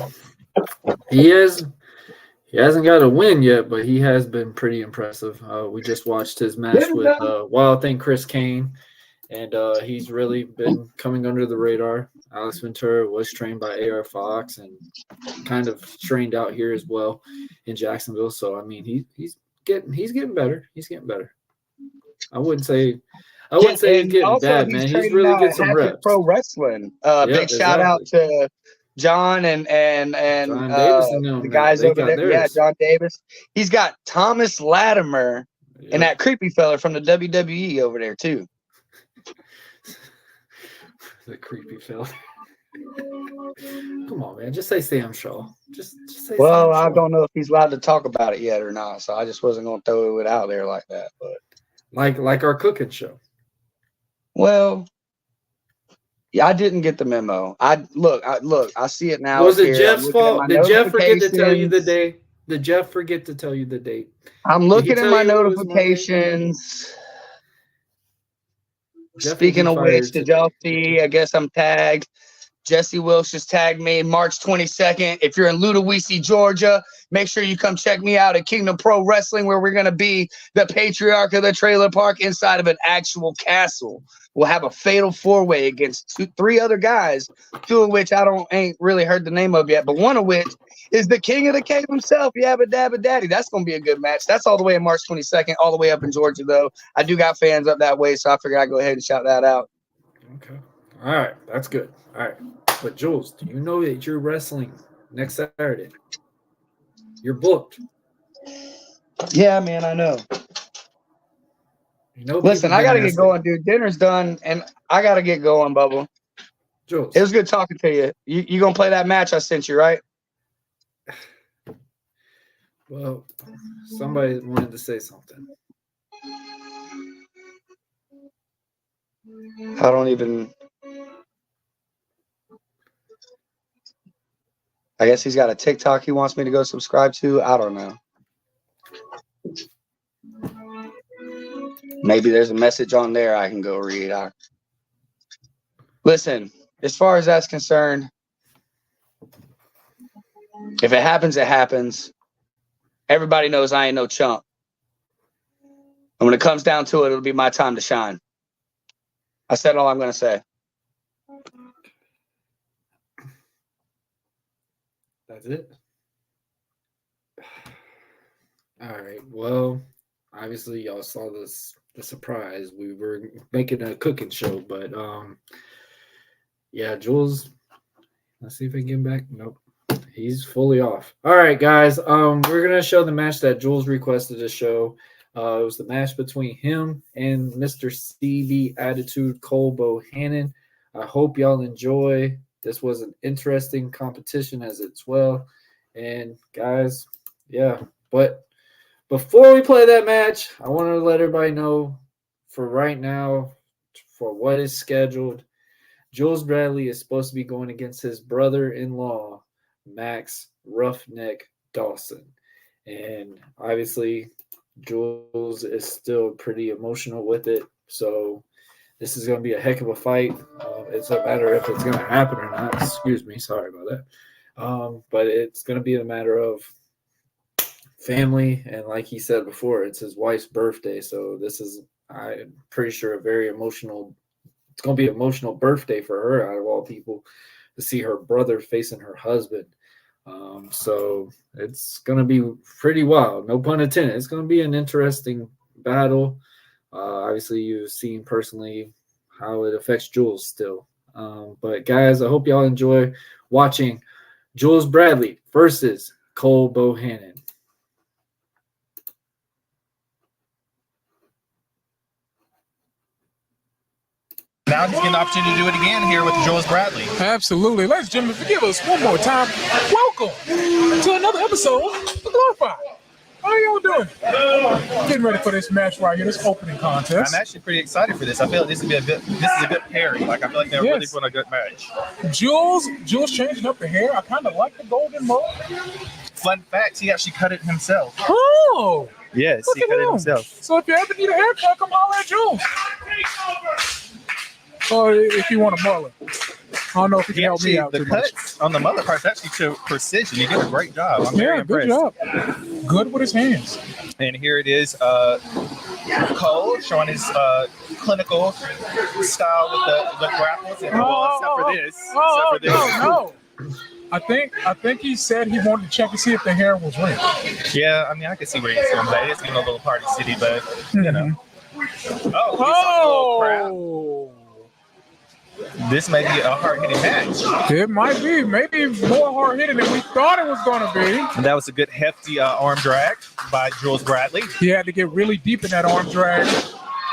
he hasn't got a win yet, but he has been pretty impressive. We just watched his match with Wild Thing Chris Kane, and he's really been coming under the radar. Alex Ventura was trained by AR Fox and kind of trained out here as well in Jacksonville. So I mean, he's getting better. He's getting better. I wouldn't say he's getting bad, man. He's really getting some reps. Pro wrestling. Big shout out to John and John Davis the guys over there. Yeah, John Davis. He's got Thomas Latimer and that creepy fella from the WWE over there too. The creepy fella. Come on, man. Just say Sam Shaw. Just say well, Sam Shaw. I don't know if he's allowed to talk about it yet or not, so I just wasn't going to throw it out there like that. But like our cooking show. Well, yeah, I didn't get the memo. I see it now. Was it Jeff's fault? Did Jeff forget to tell you the day? Did Jeff forget to tell you the date? I'm looking at my notifications. Speaking of which, did y'all see? I guess I'm tagged. Jesse Wilsh just tagged me March 22nd. If you're in Ludowici, Georgia, make sure you come check me out at Kingdom Pro Wrestling, where we're going to be the patriarch of the trailer park inside of an actual castle. We'll have a fatal four-way against three other guys, two of which I ain't really heard the name of yet, but one of which is the king of the cave himself, Yabba Dabba Daddy. That's going to be a good match. That's all the way in March 22nd, all the way up in Georgia, though. I do got fans up that way, so I figured I'd go ahead and shout that out. Okay. All right. That's good. All right. But, Jules, do you know that you're wrestling next Saturday? You're booked. Yeah, man, I know. You know, listen, I got to get going, dude. Dinner's done, and I got to get going, Bubba. Jules. It was good talking to you. You going to play that match I sent you, right? Well, somebody wanted to say something. I don't even... I guess he's got a TikTok he wants me to go subscribe to. I don't know. Maybe there's a message on there I can go read. Listen, as far as that's concerned, if it happens, it happens. Everybody knows I ain't no chump. And when it comes down to it, it'll be my time to shine. I said all I'm going to say. That's it. All right. Well, obviously, y'all saw this a surprise. We were making a cooking show, but yeah, Jules. Let's see if I can get him back. Nope. He's fully off. All right, guys. We're gonna show the match that Jules requested to show. It was the match between him and Mr. CB Attitude Cole Bohannon. I hope y'all enjoy. This was an interesting competition as it's well. And guys, yeah. But before we play that match, I want to let everybody know for right now, for what is scheduled, Jules Bradley is supposed to be going against his brother-in-law, Max Roughneck Dawson. And obviously, Jules is still pretty emotional with it. So this is going to be a heck of a fight. It's a matter if it's going to happen or not. Excuse me. Sorry about that. But it's going to be a matter of family. And like he said before, it's his wife's birthday. So this is, I'm pretty sure, a very emotional. It's going to be an emotional birthday for her, out of all people, to see her brother facing her husband. So it's going to be pretty wild. No pun intended. It's going to be an interesting battle. Obviously, you've seen personally how it affects Jules still. But guys, I hope y'all enjoy watching Jules Bradley versus Cole Bohannon. Now he's getting the opportunity to do it again here with Jules Bradley. Absolutely. Ladies and gentlemen, forgive us one more time. Welcome to another episode of Glorified. How y'all doing? Getting ready for this match right here, this opening contest. I'm actually pretty excited for this. I feel like this is a good pairing. Like, I feel like they're really putting a good match. Jules changing up the hair. I kind of like the golden mode. Fun fact, he actually cut it himself. Oh! Yes, he cut it himself. So if you ever need a haircut, come holler at Jules. Or if you want a mullet. I don't know if you can help me out too much. On the mullet part, actually to precision. He did a great job. I'm very impressed. Good job. Good with his hands. And here it is, Cole showing his clinical style with the grapples. And except for this. No. I think he said he wanted to check to see if the hair was real. Yeah, I mean, I can see where he's going. It's a little party city, but you know. Oh! This may be a hard-hitting match. It might be. Maybe more hard-hitting than we thought it was going to be. And that was a good, hefty arm drag by Jules Bradley. He had to get really deep in that arm drag.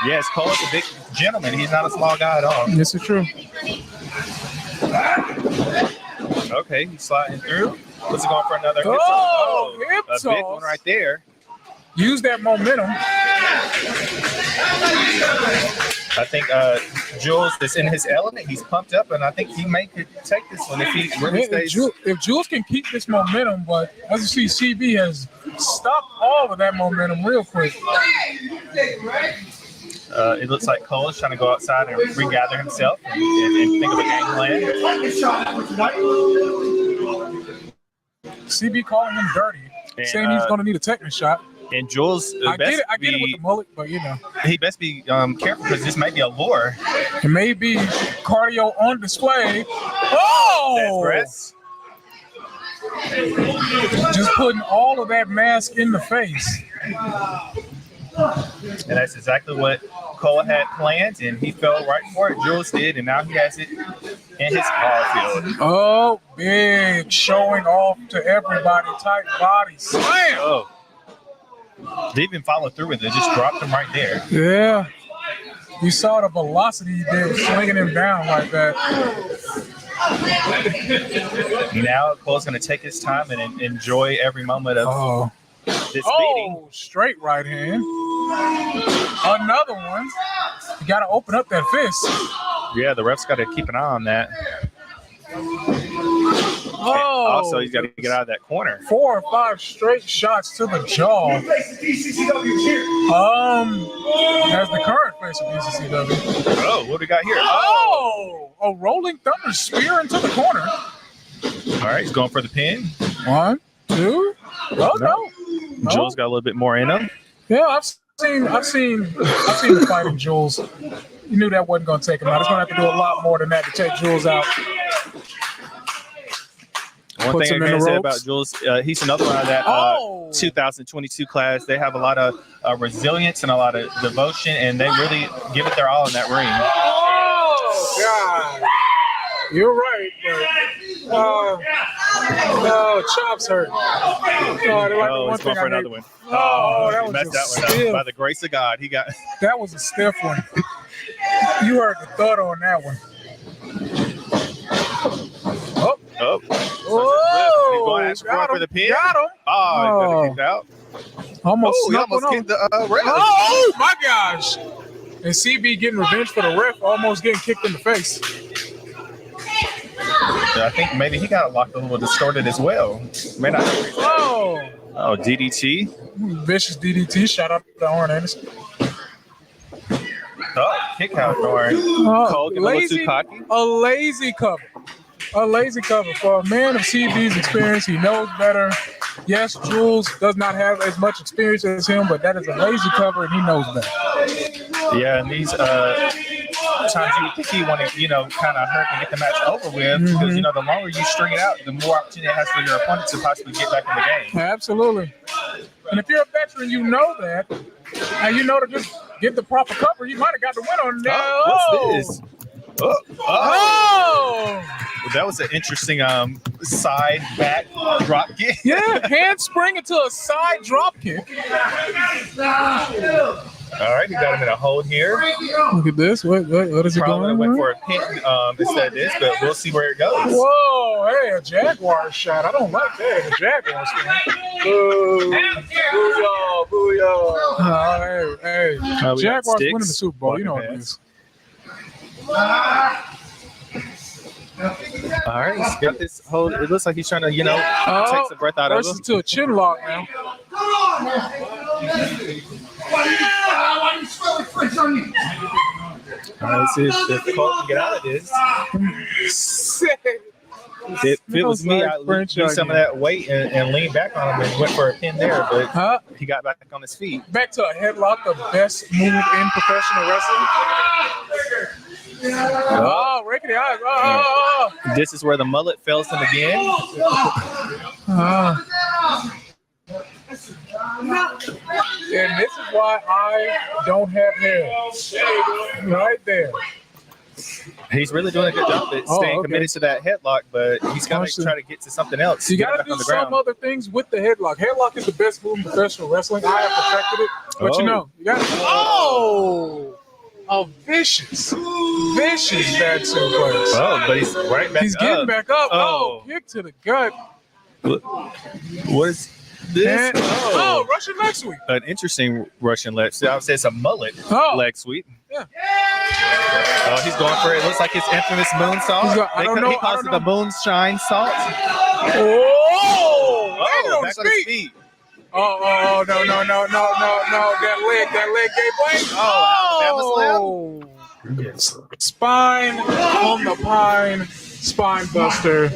Yes, Cole is a big gentleman. He's not a small guy at all. This is true. Okay, he's sliding through. What's he going for another hip toss? A big one right there. Use that momentum. I think Jules is in his element. He's pumped up, and I think he may could take this one if he really stays. If Jules can keep this momentum, but as you see, CB has stopped all of that momentum real quick. It looks like Cole is trying to go outside and regather himself and think of a game plan. CB calling him dirty, saying he's going to need a technical shot. And Jules, I get it with the mullet, but you know. He best be careful because this may be a lure. It may be cardio on display. Oh! That's just putting all of that mask in the face. And that's exactly what Cole had planned, and he fell right for it. Jules did, and now he has it in his power field. Oh, big showing off to everybody. Tight body slam. Oh. They even followed through with it. Just dropped him right there. Yeah. You saw the velocity he did, slinging him down like that. Now Cole's going to take his time and enjoy every moment of this beating. Straight right hand. Another one. You got to open up that fist. Yeah, the ref's got to keep an eye on that. Oh, also, he's got to get out of that corner. 4 or 5 straight shots to the jaw. As the current face of DCCW. Oh, what do we got here? A rolling thunder spear into the corner. All right, he's going for the pin. 1, 2. Oh no. Jules got a little bit more in him. Yeah, I've seen the fight in Jules. You knew that wasn't going to take him out. It's going to have to do a lot more than that to take Jules out. One Puts thing him I in can the say ropes. about Jules, he's another one of that 2022 class. They have a lot of resilience and a lot of devotion, and they really give it their all in that ring. Oh, God. You're right, but Chop's hurt. He's going for another one. That he was messed a that one stiff. up. By the grace of God, he got. That was a stiff one. You heard the thud on that one. Oh, Whoa! He's going for the pin. Got him. Oh, he got kicked out. Almost he almost kicked the ref. Oh my gosh! And CB getting revenge for the ref, almost getting kicked in the face. I think maybe he got locked a little distorted as well. Man, Oh, DDT. Vicious DDT. Shout out to Arn Anderson. Oh, kick out, Arn. Cole getting a little too cocky. A lazy cover. A lazy cover. For a man of CB's experience, he knows better. Yes, Jules does not have as much experience as him, but that is a lazy cover, and he knows better. Yeah, and these times you would think he want to, kind of hurt and get the match over with, because, the longer you string it out, the more opportunity it has for your opponent to possibly get back in the game. Absolutely. And if you're a veteran, you know that. And you know to just get the proper cover. You might have got the win on that. What's this? That was an interesting side back drop kick. Yeah, handspring into a side drop kick. All right, he got him in a hold here. Look at this. What is it Probably going went on? for a pin instead of this, but we'll see where it goes. Whoa, hey, a Jaguar shot. I don't like that. A Jaguar shot. Booyah. Hey. Jaguars winning the Super Bowl. You know what it is. All right, he's got this hold. It looks like he's trying to, take some breath out of him. Versus to a chin lock now. All right, let's see if Cole can get out of this. If it was me, I'd lose some of that weight and lean back on him and went for a pin there, but he got back on his feet. Back to a headlock, the best move in professional wrestling. Oh, rickety eyes. This is where the mullet fails him again. And this is why I don't have hair. Right there. He's really doing a good job at staying committed to that headlock, but he's got to try to get to something else. You got to do some other things with the headlock. Headlock is the best move in professional wrestling. I have perfected it, but you got to. A vicious bad suplex. Oh, but he's right back up. He's getting back up. Oh, kick to the gut. What is this? Russian leg sweep. An interesting Russian leg sweep. I would say it's a mullet leg sweep. Yeah. Oh, he's going for it. Looks like his infamous moonsault. He calls it the moonshine salt. Oh, back on his feet. Oh, no. That leg gave way. Yes. Spine on the pine. Spine buster.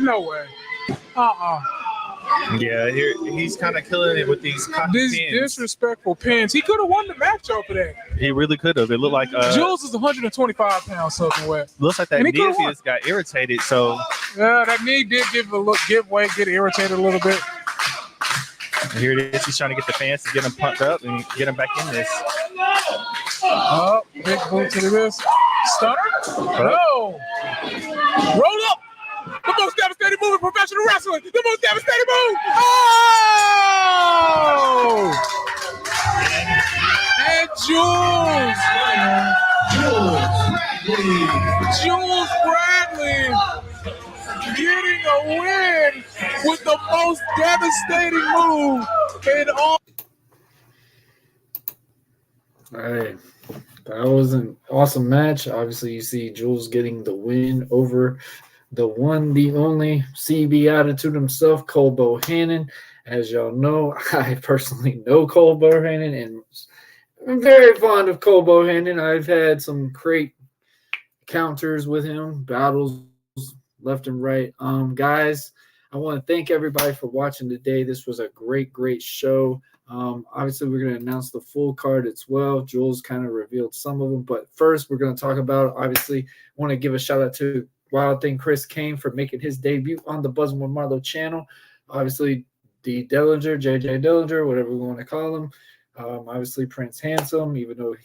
No way. Yeah, here he's kind of killing it with these pins. Disrespectful pins. He could have won the match off of that. He really could have. It looked like Jules is 125 pounds soaking wet. Looks like that knee of his got irritated. So yeah, that knee did give way, get irritated a little bit. Here it is. He's trying to get the fans to get him pumped up and get him back in this. Big boot to this. Stunner? No. Roll up. The most devastating move in professional wrestling. The most devastating move. Oh! And Jules Bradley getting a win with the most devastating move in all. All right. That was an awesome match. Obviously, you see Jules getting the win over the one, the only CB Attitude himself, Cole Bohannon. As y'all know, I personally know Cole Bohannon, and I'm very fond of Cole Bohannon. I've had some great encounters with him, battles left and right. Guys, I want to thank everybody for watching today. This was a great show. Obviously, we're going to announce the full card as well. Jules kind of revealed some of them, but first, we're going to talk about, obviously, want to give a shout out to Wild Thing Chris Kane for making his debut on the Buzzing with Marlo channel. Obviously, D. Dillinger, JJ Dillinger, whatever we want to call him. Obviously, Prince Handsome, even though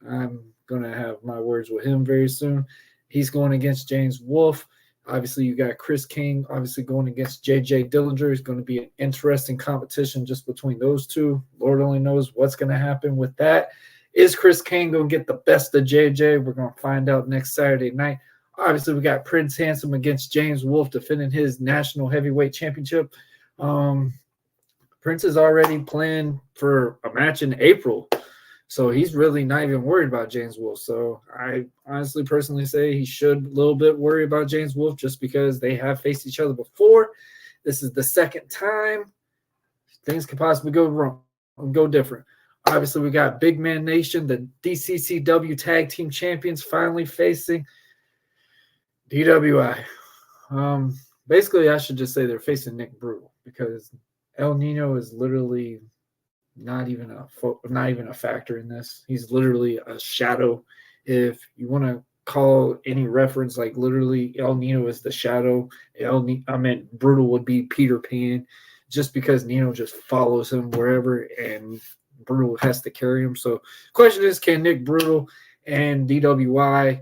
I'm going to have my words with him very soon. He's going against James Wolfe. Obviously, you got Chris King, obviously going against JJ Dillinger. It's going to be an interesting competition just between those two. Lord only knows what's going to happen with that. Is Chris King going to get the best of JJ? We're going to find out next Saturday night. Obviously, we got Prince Handsome against James Wolfe defending his national heavyweight championship. Prince is already planned for a match in April. So he's really not even worried about James Wolfe. So I honestly personally say he should a little bit worry about James Wolfe just because they have faced each other before. This is the second time. Things could possibly go wrong, go different. Obviously, we got Big Man Nation, the DCCW Tag Team Champions, finally facing DWI. Basically, I should just say they're facing Nick Brutal because El Nino is literally not even a factor in this. He's literally a shadow. If you want to call any reference, like literally El Nino is the shadow. Brutal would be Peter Pan, just because Nino just follows him wherever and Brutal has to carry him. So question is, can Nick Brutal and DWI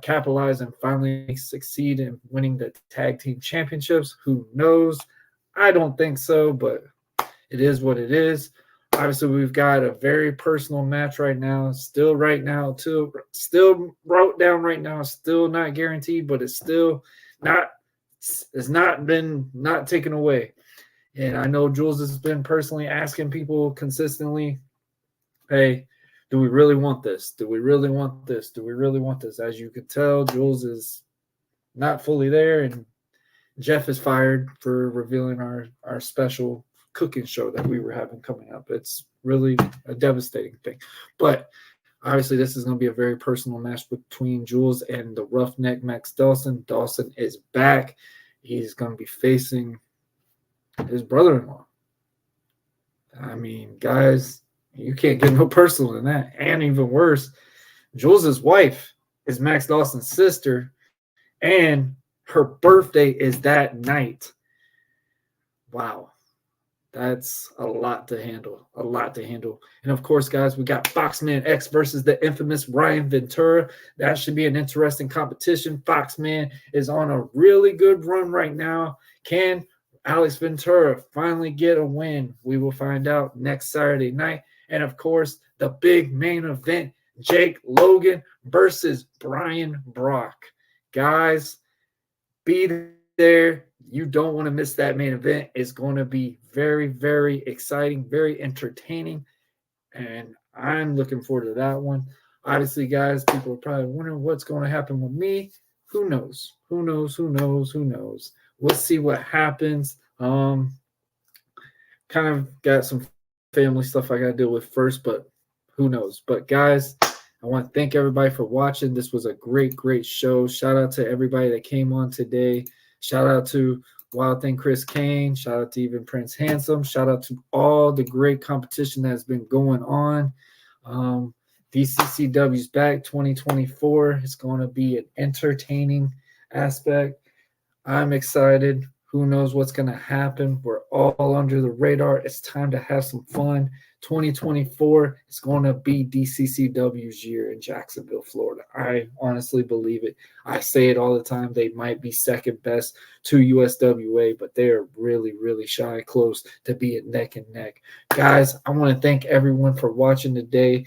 capitalize and finally succeed in winning the tag team championships? Who knows? I don't think so, but it is what it is. Obviously, we've got a very personal match right now. Still wrote down right now. Still not guaranteed, but it's not been taken away. And I know Jules has been personally asking people consistently, hey, do we really want this? Do we really want this? Do we really want this? As you can tell, Jules is not fully there, and Jeff is fired for revealing our special cooking show that we were having coming up. It's really a devastating thing. But obviously, this is going to be a very personal match between Jules and the Roughneck Max Dawson. Dawson is back. He's going to be facing his brother-in-law. I mean, guys, you can't get no personal than that. And even worse, Jules' wife is Max Dawson's sister, and her birthday is that night. Wow. That's a lot to handle. And of course, guys, we got Foxman X versus the infamous Ryan Ventura. That should be an interesting competition. Foxman is on a really good run right now. Can Alex Ventura finally get a win? We will find out next Saturday night. And of course, the big main event, Jake Logan versus Brian Brock. Guys, be there. You don't want to miss that main event. It's going to be very, very exciting, very entertaining, and I'm looking forward to that one. Obviously, guys, people are probably wondering what's going to happen with me. Who knows? We'll see what happens. Kind of got some family stuff I got to deal with first, but who knows? But, guys, I want to thank everybody for watching. This was a great, great show. Shout out to everybody that came on today. Shout out to Wild Thing Chris Kane. Shout out to even Prince Handsome. Shout out to all the great competition that has been going on. DCCW's back 2024. It's going to be an entertaining aspect. I'm excited. Who knows what's going to happen? We're all under the radar. It's time to have some fun. 2024 is going to be DCCW's year in Jacksonville, Florida. I honestly believe it. I say it all the time. They might be second best to USWA, but they are really, really shy close to being neck and neck. Guys, I want to thank everyone for watching today.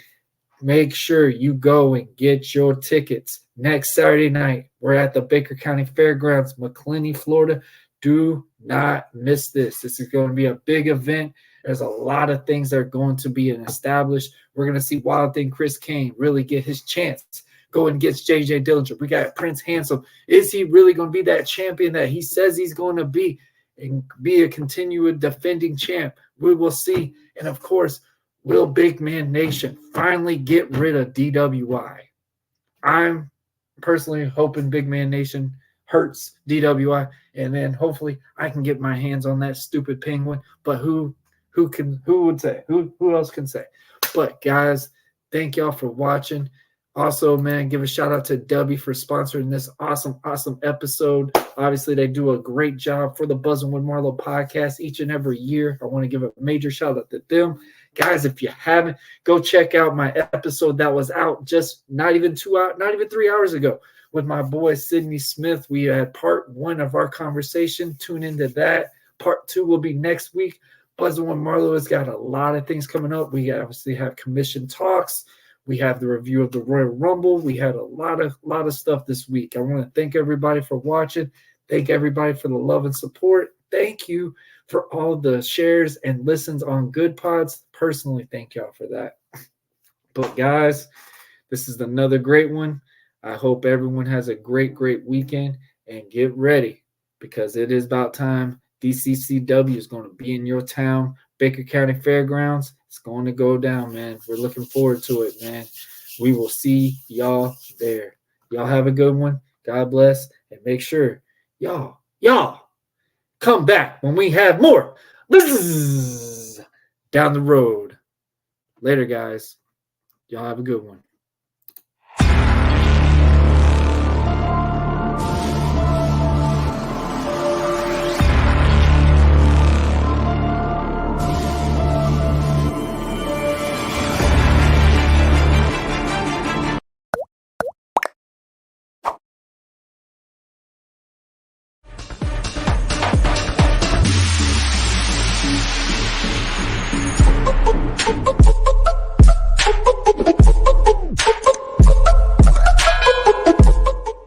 Make sure you go and get your tickets next Saturday night. We're at the Baker County Fairgrounds, Macclenny, Florida. Do not miss this. This is going to be a big event. There's a lot of things that are going to be established. We're going to see Wild Thing Chris Kane really get his chance going against JJ Dillinger. We got Prince Handsome. Is he really going to be that champion that he says he's going to be and be a continued defending champ? We will see. And, of course, will Big Man Nation finally get rid of DWI? I'm personally hoping Big Man Nation hurts DWI, and then hopefully I can get my hands on that stupid penguin. But who Who would say? Who else can say? But guys, thank y'all for watching. Also, man, give a shout out to Dubby for sponsoring this awesome episode. Obviously, they do a great job for the Buzzing with Marlo podcast each and every year. I want to give a major shout out to them. Guys, if you haven't, go check out my episode that was out just not even 3 hours ago with my boy Sydney Smith. We had part 1 of our conversation. Tune into that. Part 2 will be next week. Buzzing with Marlo has got a lot of things coming up. We obviously have commission talks. We have the review of the Royal Rumble. We had a lot of stuff this week. I want to thank everybody for watching. Thank everybody for the love and support. Thank you for all the shares and listens on Good Pods. Personally, thank y'all for that. But guys, this is another great one. I hope everyone has a great weekend, and get ready because it is about time. DCCW is going to be in your town. Baker County Fairgrounds. It's going to go down, man. We're looking forward to it, man. We will see y'all there. Y'all have a good one. God bless. And make sure y'all come back when we have more down the road. Later, guys. Y'all have a good one.